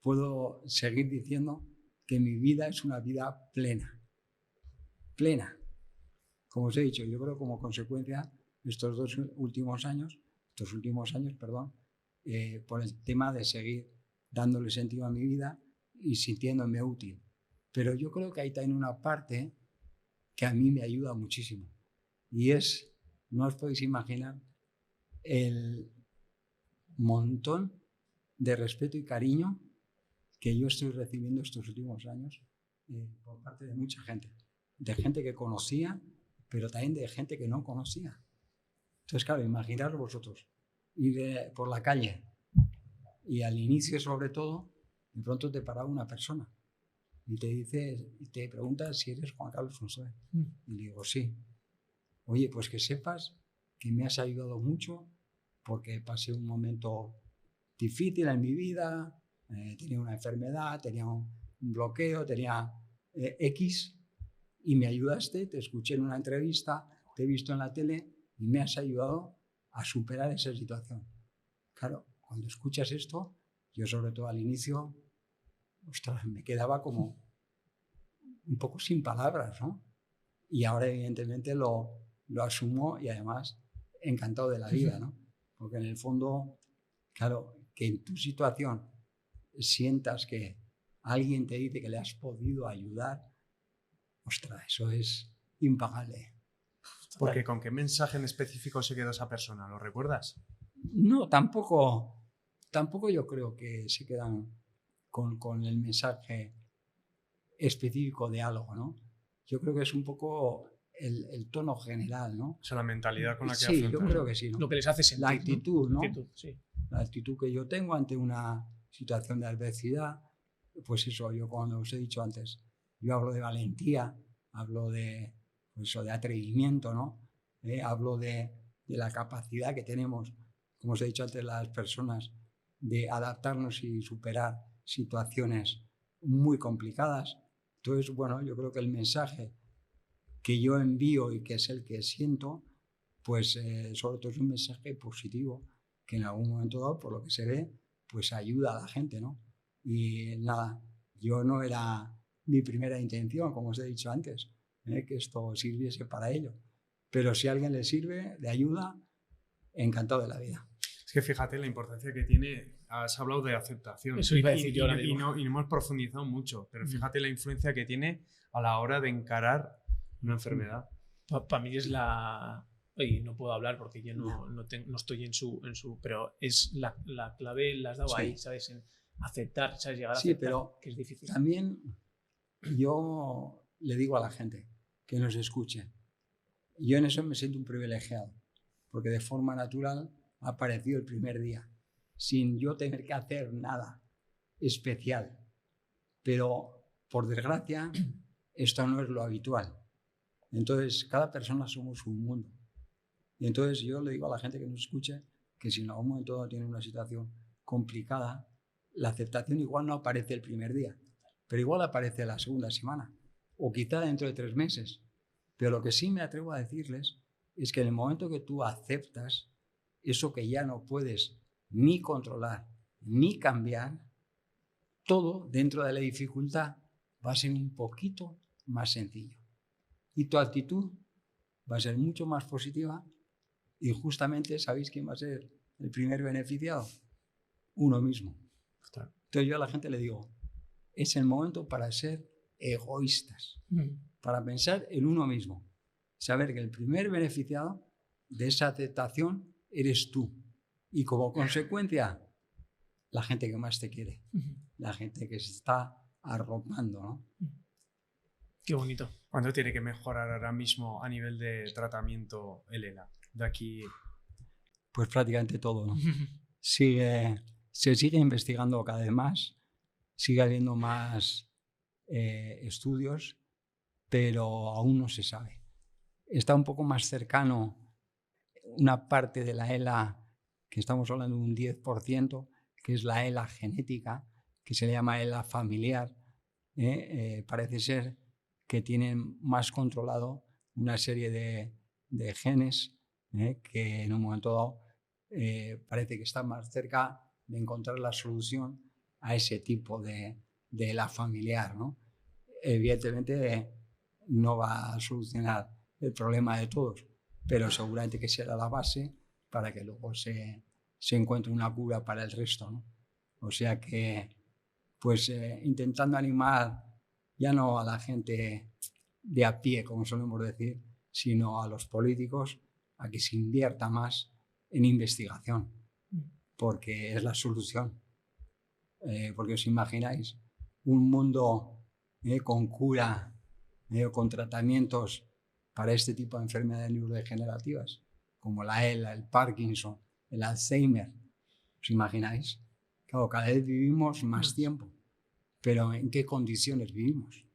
puedo seguir diciendo que mi vida es una vida plena. Plena. Como os he dicho, yo creo como consecuencia de estos últimos años, por el tema de seguir dándole sentido a mi vida y sintiéndome útil. Pero yo creo que hay también una parte que a mí me ayuda muchísimo. Y es, no os podéis imaginar, el montón de respeto y cariño que yo estoy recibiendo estos últimos años por parte de mucha gente. De gente que conocía, pero también de gente que no conocía. Entonces, claro, imaginaros vosotros, ir por la calle y al inicio, sobre todo, de pronto te para una persona y te pregunta si eres Juan Carlos Fonsoe. Y le digo, sí. Oye, pues que sepas que me has ayudado mucho porque pasé un momento difícil en mi vida, tenía una enfermedad, tenía un bloqueo, tenía X, y me ayudaste, te escuché en una entrevista, te he visto en la tele y me has ayudado a superar esa situación. Claro, cuando escuchas esto, yo sobre todo al inicio, ostras, me quedaba como un poco sin palabras, ¿no? Y ahora evidentemente lo asumo y además encantado de la vida, ¿no? Porque en el fondo, claro, que en tu situación sientas que alguien te dice que le has podido ayudar, ostras, eso es impagable. Porque ¿con qué mensaje en específico se quedó esa persona? ¿Lo recuerdas? No, tampoco yo creo que se quedan con el mensaje específico de algo, ¿no? Yo creo que es un poco el tono general, ¿no? O sea, la mentalidad con la que Sí, afrontan. yo creo que sí, ¿no? Lo que les hace sentir. La actitud, ¿no? Sí. La actitud que yo tengo ante una situación de adversidad, pues eso, yo cuando os he dicho antes, yo hablo de valentía, hablo de, pues eso, de atrevimiento, ¿no? Hablo de la capacidad que tenemos, como os he dicho antes, las personas, de adaptarnos y superar situaciones muy complicadas. Entonces, bueno, yo creo que el mensaje que yo envío y que es el que siento, pues sobre todo es un mensaje positivo, que en algún momento dado, por lo que se ve, pues ayuda a la gente, ¿no? Y nada, yo no era mi primera intención, como os he dicho antes, que esto sirviese para ello. Pero si a alguien le sirve de ayuda, encantado de la vida. Es que fíjate la importancia que tiene. Has hablado de aceptación. Eso iba a decir yo ahora y mismo. no hemos profundizado mucho, pero fíjate la influencia que tiene a la hora de encarar una enfermedad. Para mí es la... Oye, no puedo hablar porque yo no estoy en su... Pero es la clave, la has dado Sí. ahí, ¿sabes? En aceptar, ¿sabes? Llegar a Sí, aceptar, pero que es difícil. también yo le digo a la gente que nos escuche. Yo en eso me siento un privilegiado, porque de forma natural ha aparecido el primer día, sin yo tener que hacer nada especial. Pero, por desgracia, esto no es lo habitual. Entonces, cada persona somos un mundo. Y entonces yo le digo a la gente que nos escuche que si en algún momento dado tiene una situación complicada, la aceptación igual no aparece el primer día, pero igual aparece la segunda semana, o quizá dentro de 3 meses. Pero lo que sí me atrevo a decirles es que en el momento que tú aceptas eso que ya no puedes ni controlar ni cambiar, todo dentro de la dificultad va a ser un poquito más sencillo. Y tu actitud va a ser mucho más positiva y justamente, ¿sabéis quién va a ser el primer beneficiado? Uno mismo. Entonces yo a la gente le digo, es el momento para ser egoístas, para pensar en uno mismo. Saber que el primer beneficiado de esa aceptación eres tú. Y como consecuencia, la gente que más te quiere, la gente que se está arropando, ¿no? Qué bonito. ¿Cuánto tiene que mejorar ahora mismo a nivel de tratamiento el ELA? De aquí. Pues prácticamente todo, ¿no? Se sigue investigando cada vez más, sigue habiendo más estudios, pero aún no se sabe. Está un poco más cercano una parte de la ELA, que estamos hablando de un 10%, que es la ELA genética, que se le llama ELA familiar. Parece ser que tienen más controlado una serie de genes que en un momento dado parece que están más cerca de encontrar la solución a ese tipo de ELA familiar, ¿no? Evidentemente no va a solucionar el problema de todos, pero seguramente que será la base para que luego se encuentre una cura para el resto, ¿no? O sea que, pues intentando animar ya no a la gente de a pie, como solemos decir, sino a los políticos a que se invierta más en investigación, porque es la solución. Porque os imagináis un mundo con cura o con tratamientos para este tipo de enfermedades neurodegenerativas, como la ELA, el Parkinson, el Alzheimer. ¿Os imagináis? Claro, cada vez vivimos más tiempo, pero ¿en qué condiciones vivimos?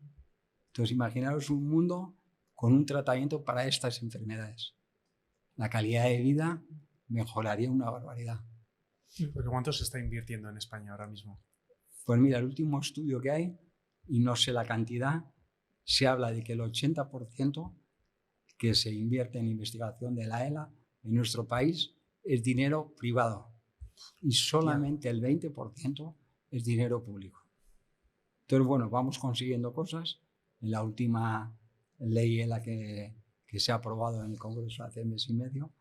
Entonces, imaginaros un mundo con un tratamiento para estas enfermedades. La calidad de vida mejoraría una barbaridad. ¿Porque cuánto se está invirtiendo en España ahora mismo? Pues mira, el último estudio que hay, y no sé la cantidad, se habla de que el 80% que se invierte en investigación de la ELA en nuestro país es dinero privado y solamente el 20% es dinero público. Entonces, bueno, vamos consiguiendo cosas. En la última ley ELA que se ha aprobado en el Congreso hace mes y medio,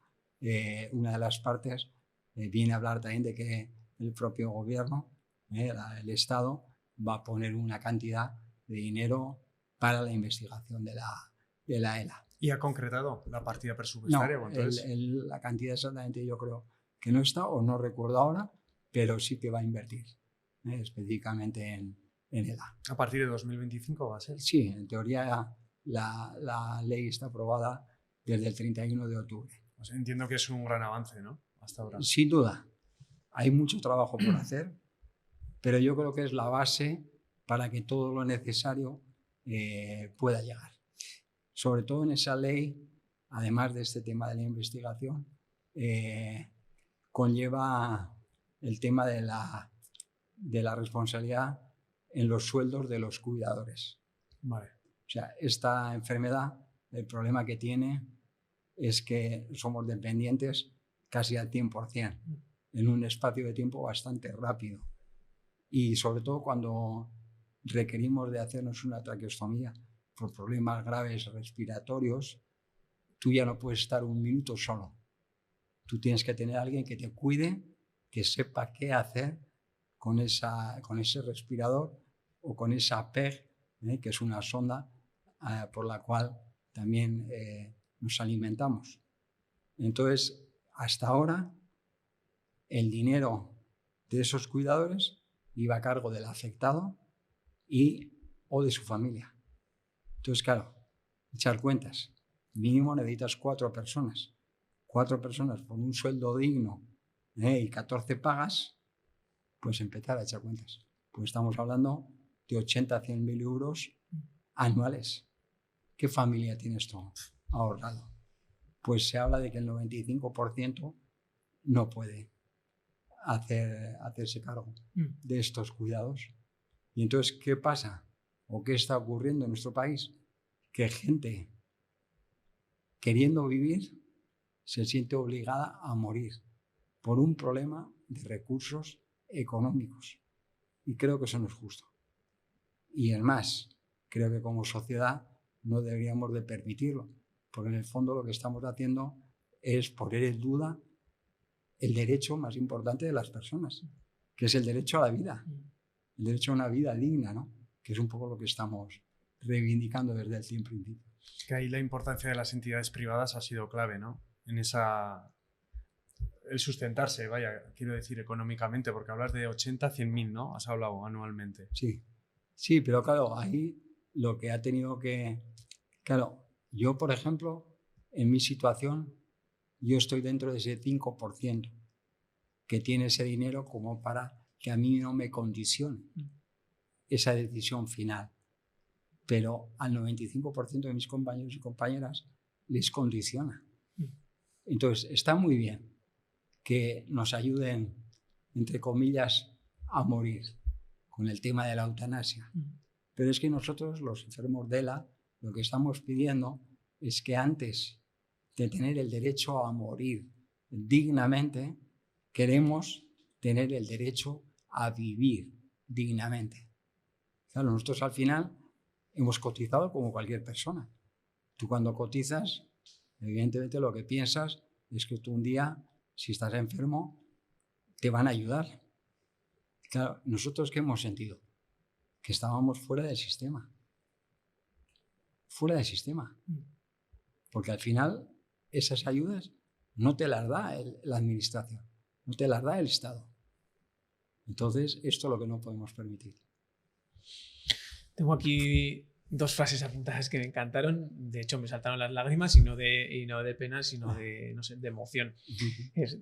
una de las partes viene a hablar también de que el propio gobierno, el Estado, va a poner una cantidad de dinero para la investigación de la ELA. ¿Y ha concretado la partida presupuestaria? No, la cantidad exactamente yo creo que no está, o no recuerdo ahora, pero sí que va a invertir específicamente en ELA. ¿A partir de 2025 va a ser? Sí, en teoría la ley está aprobada desde el 31 de octubre. O sea, entiendo que es un gran avance, ¿no? Hasta ahora. Sin duda. Hay mucho trabajo por hacer, pero yo creo que es la base para que todo lo necesario pueda llegar. Sobre todo en esa ley, además de este tema de la investigación, conlleva el tema de la responsabilidad en los sueldos de los cuidadores. Vale. O sea, esta enfermedad, el problema que tiene es que somos dependientes casi al 100%, en un espacio de tiempo bastante rápido. Y sobre todo cuando requerimos de hacernos una traqueostomía por problemas graves respiratorios, tú ya no puedes estar un minuto solo. Tú tienes que tener a alguien que te cuide, que sepa qué hacer con ese respirador o con esa PEG, que es una sonda por la cual también nos alimentamos. Entonces, hasta ahora, el dinero de esos cuidadores iba a cargo del afectado o de su familia. Entonces, claro, echar cuentas. Mínimo necesitas 4 personas. 4 personas por un sueldo digno y 14 pagas, pues empezar a echar cuentas. Pues estamos hablando de 80 a 100.000 euros anuales. ¿Qué familia tienes tú ahorrado? Pues se habla de que el 95% no puede hacerse cargo de estos cuidados. Y entonces, ¿qué pasa? ¿O qué está ocurriendo en nuestro país? Que gente queriendo vivir se siente obligada a morir por un problema de recursos económicos. Y creo que eso no es justo. Y es más, creo que como sociedad no deberíamos de permitirlo, porque en el fondo lo que estamos haciendo es poner en duda el derecho más importante de las personas, que es el derecho a la vida, el derecho a una vida digna, ¿no? Que es un poco lo que estamos reivindicando desde el principio. Que ahí la importancia de las entidades privadas ha sido clave, ¿no? En el sustentarse, vaya, quiero decir, económicamente, porque hablas de 80 a 100.000, ¿no? Has hablado anualmente. Sí, pero claro, ahí lo que ha tenido que... Claro, yo, por ejemplo, en mi situación, yo estoy dentro de ese 5% que tiene ese dinero como para que a mí no me condicione esa decisión final. Pero al 95% de mis compañeros y compañeras les condiciona. Entonces, está muy bien que nos ayuden, entre comillas, a morir con el tema de la eutanasia. Pero es que nosotros, los enfermos de ELA, lo que estamos pidiendo es que antes de tener el derecho a morir dignamente, queremos tener el derecho a vivir dignamente. Claro, nosotros al final hemos cotizado como cualquier persona. Tú cuando cotizas, evidentemente lo que piensas es que tú un día, si estás enfermo, te van a ayudar. Claro, ¿nosotros qué hemos sentido? Que estábamos fuera del sistema. Fuera del sistema. Porque al final esas ayudas no te las da la administración, no te las da el Estado. Entonces, esto es lo que no podemos permitir. Tengo aquí 2 frases apuntadas que me encantaron. De hecho, me saltaron las lágrimas y no de pena, sino de, no sé, de emoción.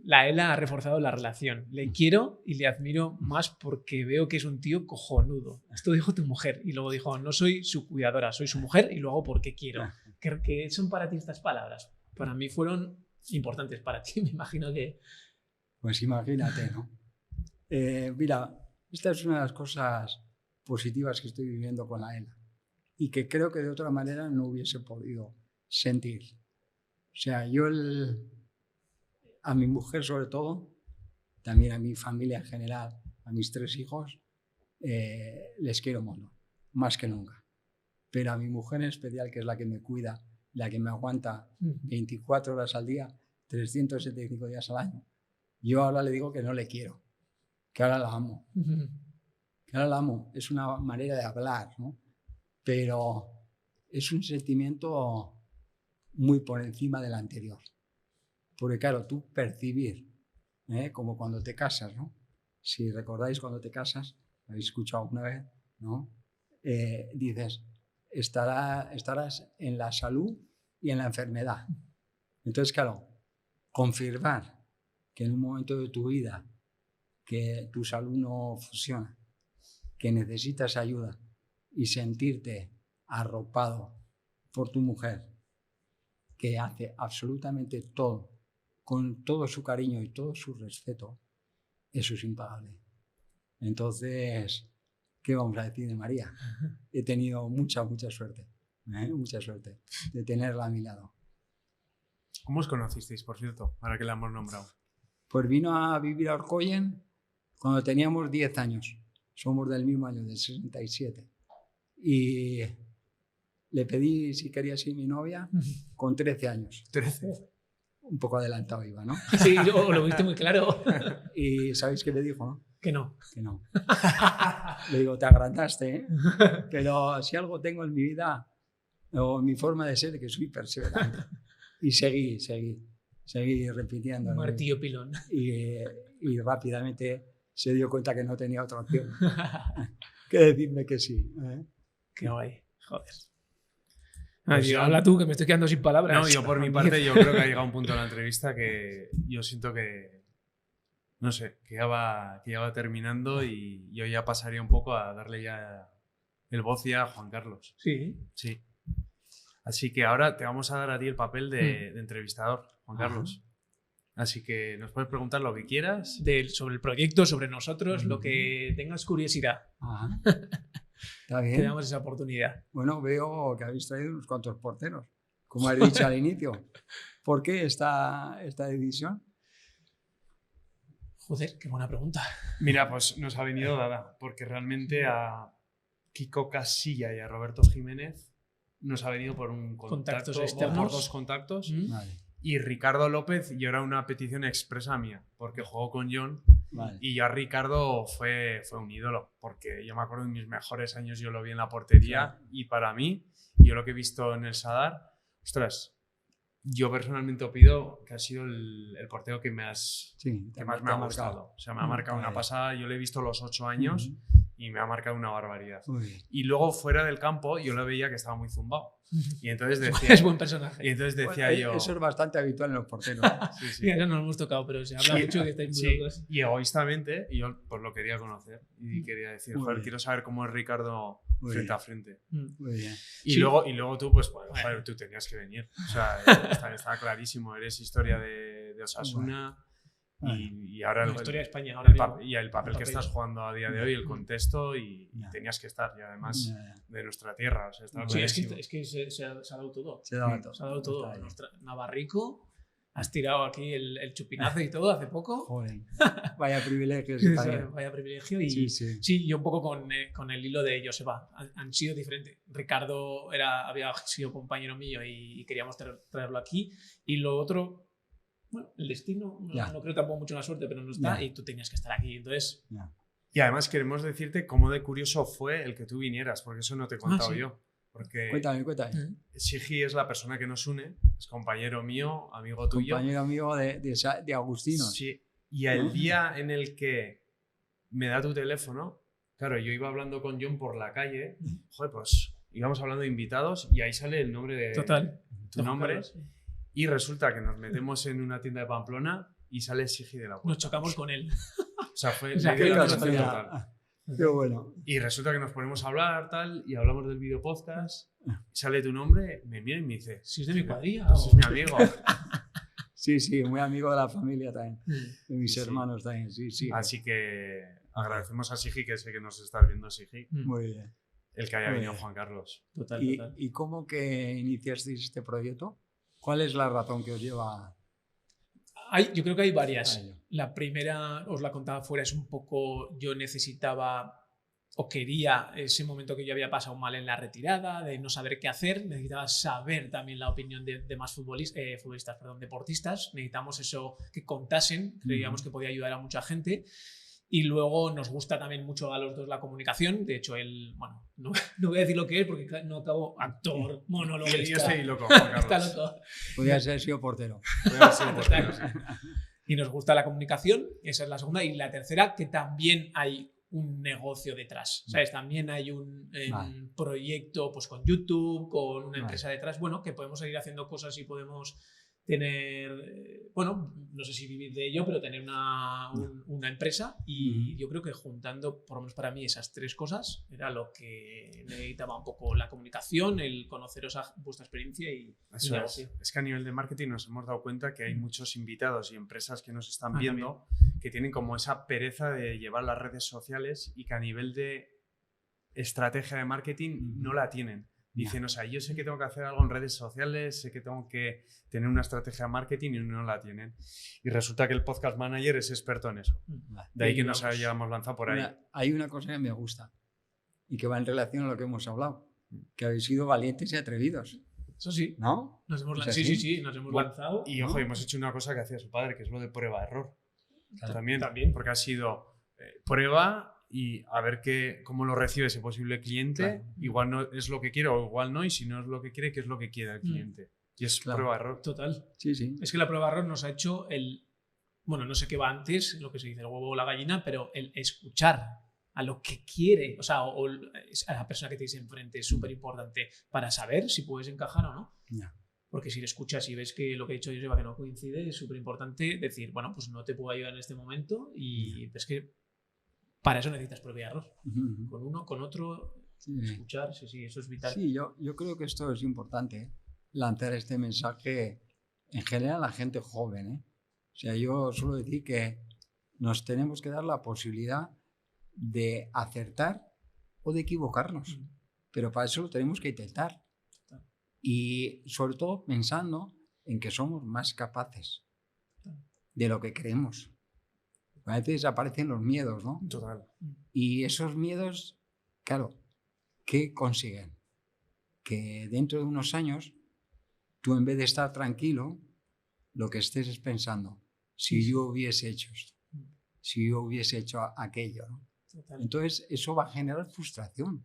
La ELA ha reforzado la relación. Le quiero y le admiro más porque veo que es un tío cojonudo. Esto dijo tu mujer. Y luego dijo, no soy su cuidadora, soy su mujer y lo hago porque quiero. ¿Qué son para ti estas palabras? Para mí fueron importantes. Para ti, me imagino que... Pues imagínate, ¿no? Mira, esta es una de las cosas positivas que estoy viviendo con la ELA y que creo que de otra manera no hubiese podido sentir. O sea, yo a mi mujer sobre todo, también a mi familia en general, a mis 3 hijos, les quiero mucho, más que nunca. Pero a mi mujer en especial, que es la que me cuida, la que me aguanta 24 horas al día, 375 días al año, yo ahora le digo que no le quiero, que ahora la amo. Que ahora la amo. Es una manera de hablar, ¿no? Pero es un sentimiento muy por encima del anterior. Porque claro, tú percibir, como cuando te casas, ¿no? Si recordáis cuando te casas, lo habéis escuchado alguna vez, ¿no? Dices, estarás en la salud y en la enfermedad. Entonces, claro, confirmar que en un momento de tu vida que tu salud no funciona, que necesitas ayuda y sentirte arropado por tu mujer, que hace absolutamente todo, con todo su cariño y todo su respeto, eso es impagable. Entonces, ¿qué vamos a decir de María? He tenido mucha suerte, mucha suerte de tenerla a mi lado. ¿Cómo os conocisteis, por cierto, ahora que la hemos nombrado? Pues vino a vivir a Orcoyen cuando teníamos 10 años. Somos del mismo año, del 67. Y le pedí si quería ser mi novia con 13 años. 13. Un poco adelantado iba, ¿no? Sí, lo viste muy claro. Y ¿sabéis qué le dijo, no? Que no. Que no. Le digo, te agrandaste, ¿eh? Pero si algo tengo en mi vida, o en mi forma de ser, que soy perseverante. Y seguí repitiendo. Martillo pilón. Y rápidamente se dio cuenta que no tenía otra opción que decirme que sí. Qué guay, joder. Habla tú, que me estoy quedando sin palabras. No, yo por mi parte, yo creo que ha llegado un punto en la entrevista que yo siento que, no sé, que ya va terminando y yo ya pasaría un poco a darle ya el voz ya a Juan Carlos. Sí. Sí. Así que ahora te vamos a dar a ti el papel de entrevistador, Juan Carlos. Así que nos puedes preguntar lo que quieras. Sobre el proyecto, sobre nosotros, lo que tengas curiosidad. Ajá. Está bien. Te damos esa oportunidad. Bueno, veo que habéis traído unos cuantos porteros, como has dicho al inicio. ¿Por qué esta decisión? Joder, qué buena pregunta. Mira, pues nos ha venido dada, porque realmente a Kiko Casilla y a Roberto Jiménez nos ha venido por un contacto, Contactos o externos. por 2 contactos. Vale, Y Ricardo López, y era una petición expresa mía, porque jugó con John. vale. Y yo a Ricardo fue un ídolo, porque yo me acuerdo en mis mejores años yo lo vi en la portería. Claro. Y para mí, yo lo que he visto en el Sadar, ostras, yo personalmente opino que ha sido el portero que más Sí, me ha gustado. O sea, me ha marcado una Vale. pasada. Yo le he visto los 8 años Ujú. y me ha marcado una barbaridad. Muy bien. Y luego fuera del campo yo lo veía que estaba muy zumbado. Y entonces decía, Es buen personaje. y entonces decía Bueno, yo... Eso es bastante habitual en los porteros. Sí, sí. Sí, eso no lo hemos tocado, pero se habla Sí, mucho que estáis muy sí. locos. Y egoístamente, yo pues lo quería conocer y quería decir, Muy joder, bien. quiero saber cómo es Ricardo Muy frente bien. a frente. Muy bien. Y, Sí. luego tú, pues, Bueno. joder, tú tenías que venir. O sea, está clarísimo, eres historia de Osasuna Bueno. y ahora La el, historia de España el ahora pa- mismo. y el papel El que papel. estás jugando a día de hoy, el contexto y Ya. tenías que estar. Y además Ya, ya. de nuestra tierra, o sea, estaba Sí, es clarísimo. que se ha dado todo. Se daba todo. Se ha dado todo. Está bien. Navarrico, has tirado aquí el chupinazo y todo hace poco. Joder. Vaya privilegios. Sí, está bien. vaya privilegio. Y Sí, sí. sí, yo un poco con el hilo de Joseba. Han sido diferentes. Ricardo había sido compañero mío y queríamos traerlo aquí. Y lo otro, bueno, el destino, Ya. no creo tampoco mucho en la suerte, pero no está. Ya. Y tú tenías que estar aquí. Entonces, Ya. Y además queremos decirte cómo de curioso fue el que tú vinieras, porque eso no te he contado sí. yo. Porque Cuéntame. Sigi es la persona que nos une, es compañero mío, amigo tuyo. Compañero amigo de Agustinos. Sí. Y el día en el que me da tu teléfono, claro, yo iba hablando con John por la calle, joder, pues íbamos hablando de invitados y ahí sale el nombre de total. tu nombre. Y resulta que nos metemos en una tienda de Pamplona y sale Sigi de la Nos puerta. chocamos con él. O sea, fue O sea, le Qué dio la casualidad. sensación total. casualidad. Qué bueno. Y resulta que nos ponemos a hablar tal y hablamos del video podcast. Sale tu nombre, me mira y me dice, Si es de mi cuadrilla. pues es mi amigo. Sí, muy amigo de la familia también. De mis Sí. hermanos también. Sí. Así que agradecemos a Sigi, que sé que nos estás viendo, Sigi, Muy bien. el que haya Muy venido bien. Juan Carlos. Total, ¿Y, total. y cómo que iniciasteis este proyecto? ¿Cuál es la razón que os lleva Yo creo que hay varias. a ello? La primera, os la contaba fuera, es un poco, yo necesitaba o quería ese momento que yo había pasado mal en la retirada, de no saber qué hacer, necesitaba saber también la opinión de más deportistas, necesitamos eso que contasen, creíamos que podía ayudar a mucha gente. Y luego nos gusta también mucho a los dos la comunicación. De hecho, él, bueno, no voy a decir lo que es porque no acabo actor, Yo monologuista. estoy loco, Juan Está Carlos. loco. Podría haber sido portero. Voy a ver si lo portero, sí. Y nos gusta la comunicación, esa es la segunda. Y la tercera, que también hay un negocio detrás, ¿sabes? También hay un Vale. proyecto pues, con YouTube, con una Vale. empresa detrás, bueno, que podemos seguir haciendo cosas y podemos tener, bueno, no sé si vivir de ello, pero tener una empresa. Y yo creo que juntando, por lo menos para mí, esas tres cosas, era lo que necesitaba un poco la comunicación, el conoceros a vuestra experiencia y Eso negocio. es que a nivel de marketing nos hemos dado cuenta que hay muchos invitados y empresas que nos están Ah, viendo que tienen como esa pereza de llevar las redes sociales y que a nivel de estrategia de marketing no la tienen. Dicen, o sea, yo sé que tengo que hacer algo en redes sociales, sé que tengo que tener una estrategia de marketing y no la tienen. Y resulta que el podcast manager es experto en eso. De ahí que nos hayamos lanzado por ahí. Hay una cosa que me gusta y que va en relación a lo que hemos hablado, que habéis sido valientes y atrevidos, Eso sí. ¿no? Nos hemos ¿Es sí, así? sí, nos hemos Bueno, lanzado. Y ojo, hemos hecho una cosa que hacía su padre, que es lo de prueba-error. Claro. También, porque ha sido prueba y a ver cómo lo recibe ese posible cliente. Claro. Igual no es lo que quiere o igual no, y si no es lo que quiere, ¿qué es lo que quiere el cliente? Y es Claro. prueba-error. Total. Sí. Es que la prueba error nos ha hecho bueno, no sé qué va antes, lo que se dice el huevo o la gallina, pero el escuchar a lo que quiere, o sea, o a la persona que tienes enfrente es súper importante para saber si puedes encajar o no. Ya. Porque si le escuchas y ves que lo que ha dicho Joseba que no coincide, es súper importante decir, bueno, pues no te puedo ayudar en este momento y es que para eso necesitas prueba y error. Con uno, con otro, escuchar, sí, eso es vital. Sí, yo creo que esto es importante, lanzar este mensaje en general a la gente joven, ¿eh? O sea, yo suelo decir que nos tenemos que dar la posibilidad de acertar o de equivocarnos, pero para eso lo tenemos que intentar. Y sobre todo pensando en que somos más capaces de lo que creemos. A veces aparecen los miedos, ¿no? Total. Y esos miedos, claro, ¿qué consiguen? Que dentro de unos años, tú en vez de estar tranquilo, lo que estés es pensando, si yo hubiese hecho esto, si yo hubiese hecho aquello, ¿no? Entonces, eso va a generar frustración.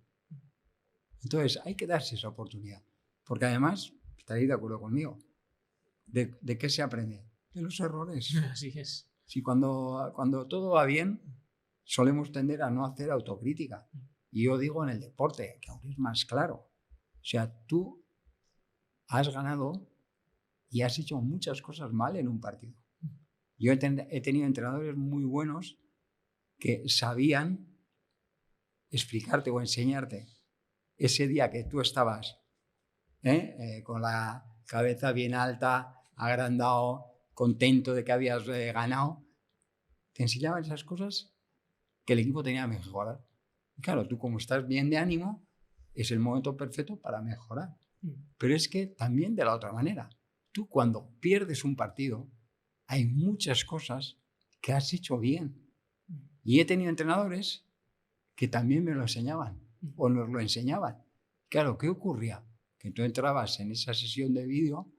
Entonces, hay que darse esa oportunidad. Porque además, estaréis de acuerdo conmigo, ¿de qué se aprende? De los errores. Así es. Si cuando todo va bien, solemos tender a no hacer autocrítica. Y yo digo en el deporte, que aún es más claro. O sea, tú has ganado y has hecho muchas cosas mal en un partido. Yo he tenido entrenadores muy buenos que sabían explicarte o enseñarte ese día que tú estabas con la cabeza bien alta, agrandado, contento de que habías ganado, te enseñaban esas cosas que el equipo tenía que mejorar. Y claro, tú como estás bien de ánimo, es el momento perfecto para mejorar. Pero es que también de la otra manera, tú cuando pierdes un partido, hay muchas cosas que has hecho bien. Y he tenido entrenadores que también me lo enseñaban o nos lo enseñaban. Claro, ¿qué ocurría? Que tú entrabas en esa sesión de vídeo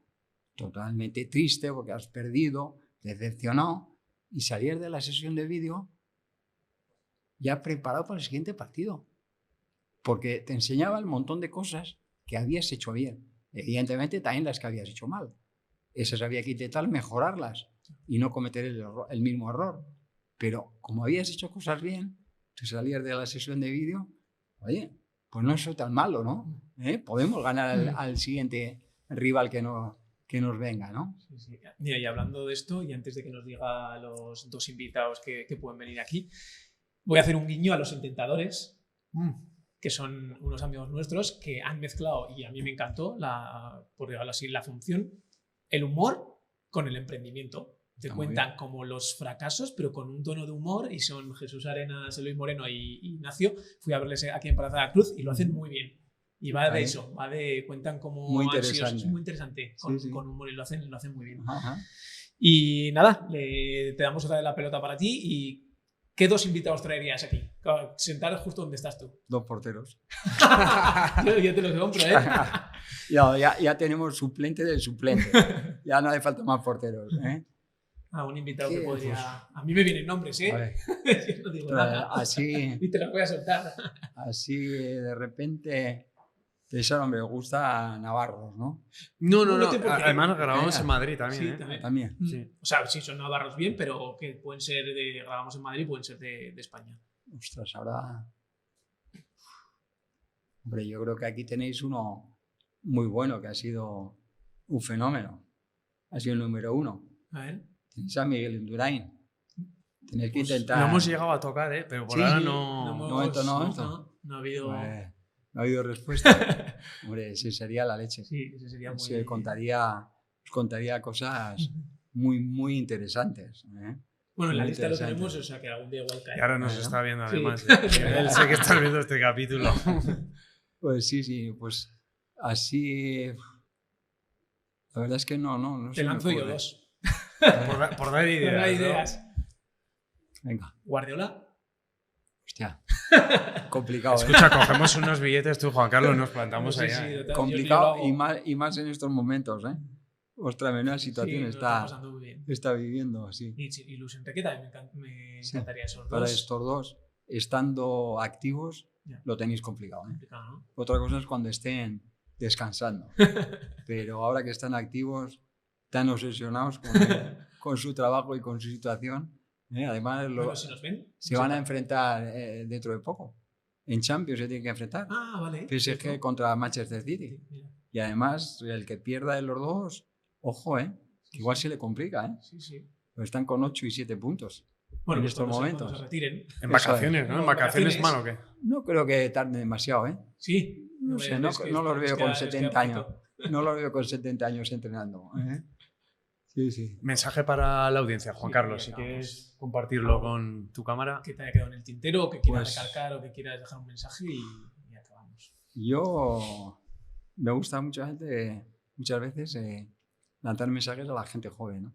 totalmente triste porque has perdido, decepcionado, y salías de la sesión de vídeo ya preparado para el siguiente partido. Porque te enseñaba un montón de cosas que habías hecho bien. Evidentemente también las que habías hecho mal. Esas había que intentar mejorarlas y no cometer el mismo error. Pero como habías hecho cosas bien, tú salías de la sesión de vídeo, oye, pues no soy tan malo, ¿no? Podemos ganar al siguiente rival que nos venga, ¿no? Sí. Mira, y hablando de esto, y antes de que nos diga a los dos invitados que pueden venir aquí, voy a hacer un guiño a los intentadores, que son unos amigos nuestros que han mezclado, y a mí me encantó, por decirlo así, la función, el humor con el emprendimiento. Te cuentan como los fracasos, pero con un tono de humor, y son Jesús Arenas, Eloy Moreno y Ignacio. Fui a verles aquí en Plaza de la Cruz y lo hacen muy bien. Y va de eso, cuentan como muy ansiosos, muy interesante, con humor, y lo hacen muy bien. Ajá. Y nada, te damos otra vez la pelota para ti. ¿Y qué dos invitados traerías aquí? Sentar justo donde estás tú. 2 porteros. yo te los compro, ¿eh? ya tenemos suplente del suplente. Ya no hace falta más porteros, ¿eh? Un invitado que podría... Pues, a mí me vienen nombres, ¿eh? No digo nada. Así, y te los voy a soltar. Así de repente... Ese hombre me gusta Navarros, ¿no? No. Además grabamos en Madrid también. Sí, también. Sí. O sea, sí, son Navarros bien, pero que pueden ser grabamos en Madrid, pueden ser de España. Ostras, ahora... Hombre, yo creo que aquí tenéis uno muy bueno, que ha sido un fenómeno. Ha sido el número 1. A ver. Tenéis a Miguel Indurain. Tenéis que Pues intentar... no hemos llegado a tocar, pero por ahora no... No ha habido... Pues, no ha habido respuesta. Hombre, ese sería la leche. Sí, ese sería muy... Se contaría cosas muy, muy interesantes. Bueno, en la lista lo tenemos, o sea que algún día igual cae. Y ahora nos está viendo además. Él sé que estás viendo este capítulo. Pues sí, pues así... La verdad es que no Te lanzo yo 2. por dar ideas. Venga. ¿Guardiola? Hostia. Complicado. Escucha, cogemos unos billetes tú, Juan Carlos, nos plantamos allá. Sí, complicado y más en estos momentos, ¿eh? Ostras, menuda situación está viviendo, sí. Y Luis Enrique también me encantaría esos dos. Para estos dos, estando activos, lo tenéis complicado, ¿eh? Complicado, ¿no? Otra cosa es cuando estén descansando. Pero ahora que están activos, tan obsesionados con su trabajo y con su situación, Además, Bueno, si nos ven. se van a enfrentar dentro de poco. En Champions se tienen que enfrentar. Ah, vale. PSG contra Manchester City. Mira. Y además, el que pierda de los dos, ojo, que igual se le complica. Sí, sí. Pero están con 8 y 7 puntos Bueno, en pues estos momentos. cuando se retiren. En Eso vacaciones, ¿no? es. ¿En vacaciones mal o qué? No creo que tarde demasiado, Sí. No sé, no los veo con 70 años. No los veo con 70 años entrenando. Sí, sí. Mensaje para la audiencia, Juan Sí, Carlos, si acabamos. quieres compartirlo con tu cámara. Que te haya quedado en el tintero, o que quieras Pues- recalcar, o que quieras dejar un mensaje y acabamos. Yo me gusta muchas veces lanzar mensajes a la gente joven, ¿no?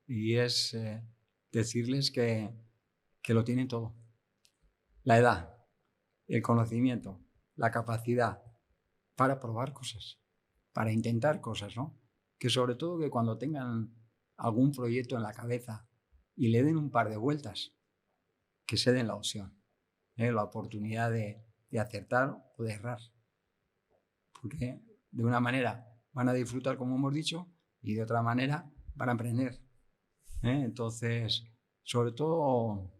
Y es decirles que lo tienen todo. La edad, el conocimiento, la capacidad para probar cosas, para intentar cosas, ¿no? Que sobre todo que cuando tengan algún proyecto en la cabeza y le den un par de vueltas, que se den la opción, la oportunidad de acertar o de errar. Porque de una manera van a disfrutar, como hemos dicho, y de otra manera van a aprender. Entonces, sobre todo,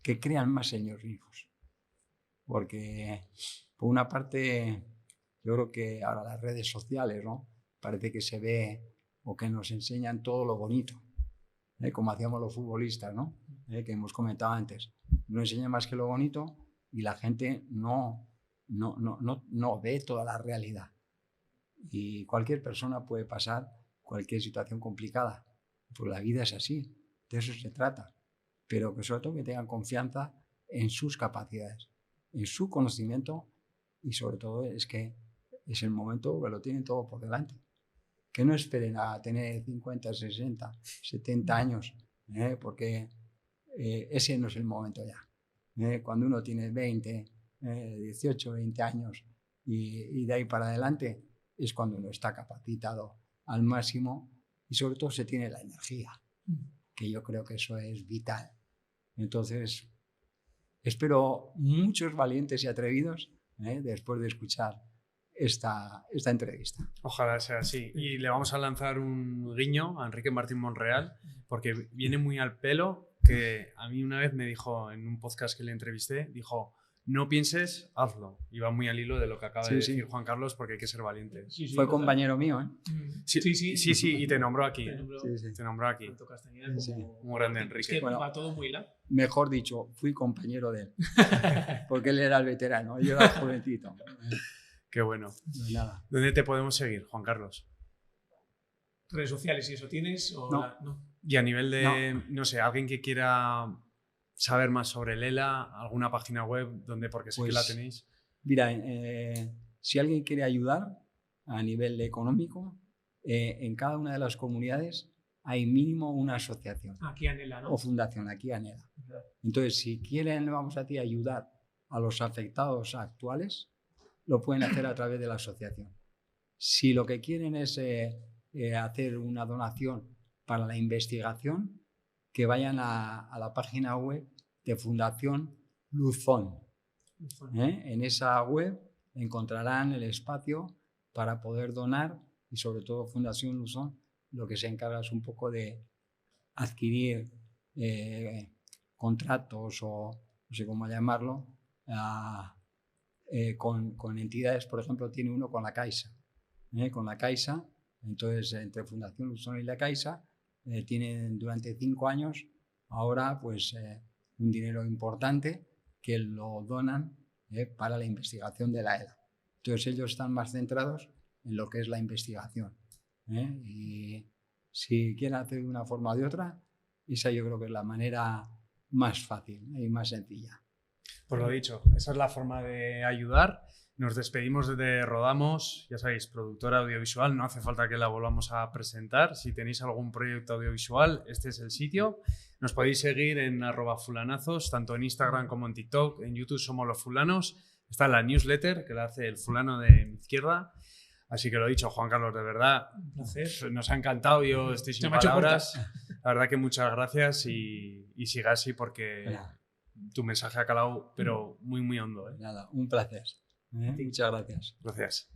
que crean más en ellos mismos. Porque, por una parte, yo creo que ahora las redes sociales, ¿no? Parece que se ve o que nos enseñan todo lo bonito, como hacíamos los futbolistas, ¿no? Que hemos comentado antes. No enseñan más que lo bonito y la gente no ve toda la realidad. Y cualquier persona puede pasar cualquier situación complicada. Pues la vida es así, de eso se trata. Pero que sobre todo que tengan confianza en sus capacidades, en su conocimiento y sobre todo es que es el momento que lo tienen todo por delante. Que no esperen a tener 50, 60, 70 años, porque ese no es el momento ya. Cuando uno tiene 20, 18, 20 años y de ahí para adelante es cuando uno está capacitado al máximo y sobre todo se tiene la energía, que yo creo que eso es vital. Entonces, espero muchos valientes y atrevidos después de escuchar esta entrevista. Ojalá sea así. Y le vamos a lanzar un guiño a Enrique Martín Monreal, porque viene muy al pelo, que a mí una vez me dijo en un podcast que le entrevisté, dijo, no pienses, hazlo. Y va muy al hilo de lo que acaba de decir Juan Carlos, porque hay que ser valiente. Sí, Fue compañero mío, Sí, y te nombró aquí. Te nombró aquí. Muy grande, Enrique. Es que Bueno, va todo muy la. Mejor dicho, fui compañero de él, porque él era el veterano, yo era el jovencito. Qué bueno. No, nada. ¿Dónde te podemos seguir, Juan Carlos? ¿Redes sociales y eso tienes? O No. no. Y a nivel de, no sé, alguien que quiera saber más sobre el ELA, alguna página web donde, porque sé que la tenéis. Mira, si alguien quiere ayudar a nivel económico, en cada una de las comunidades hay mínimo una asociación. Aquí Anela, ¿no? O fundación, aquí Anela. Entonces, si quieren, vamos a ti, ayudar a los afectados actuales, lo pueden hacer a través de la asociación. Si lo que quieren es hacer una donación para la investigación, que vayan a la página web de Fundación Luzón. En esa web encontrarán el espacio para poder donar y sobre todo Fundación Luzón lo que se encarga es un poco de adquirir contratos o no sé cómo llamarlo con entidades, por ejemplo tiene uno con la Caixa. Con la Caixa, entonces entre Fundación Luzón y la Caixa tienen durante 5 años ahora pues un dinero importante que lo donan para la investigación de la ELA. Entonces ellos están más centrados en lo que es la investigación. Y si quieren hacer de una forma o de otra, esa yo creo que es la manera más fácil y más sencilla. Pues lo dicho, esa es la forma de ayudar. Nos despedimos de Rodamos, ya sabéis, productora audiovisual, no hace falta que la volvamos a presentar. Si tenéis algún proyecto audiovisual, este es el sitio. Nos podéis seguir en @fulanazos, tanto en Instagram como en TikTok. En YouTube somos Los Fulanos. Está la newsletter que la hace el fulano de mi izquierda. Así que lo dicho, Juan Carlos, de verdad, Un placer. nos ha encantado. Yo estoy sin palabras. La verdad que muchas gracias y siga así porque tu mensaje ha calado, pero muy, muy hondo. Nada, un placer. Muchas gracias. Gracias.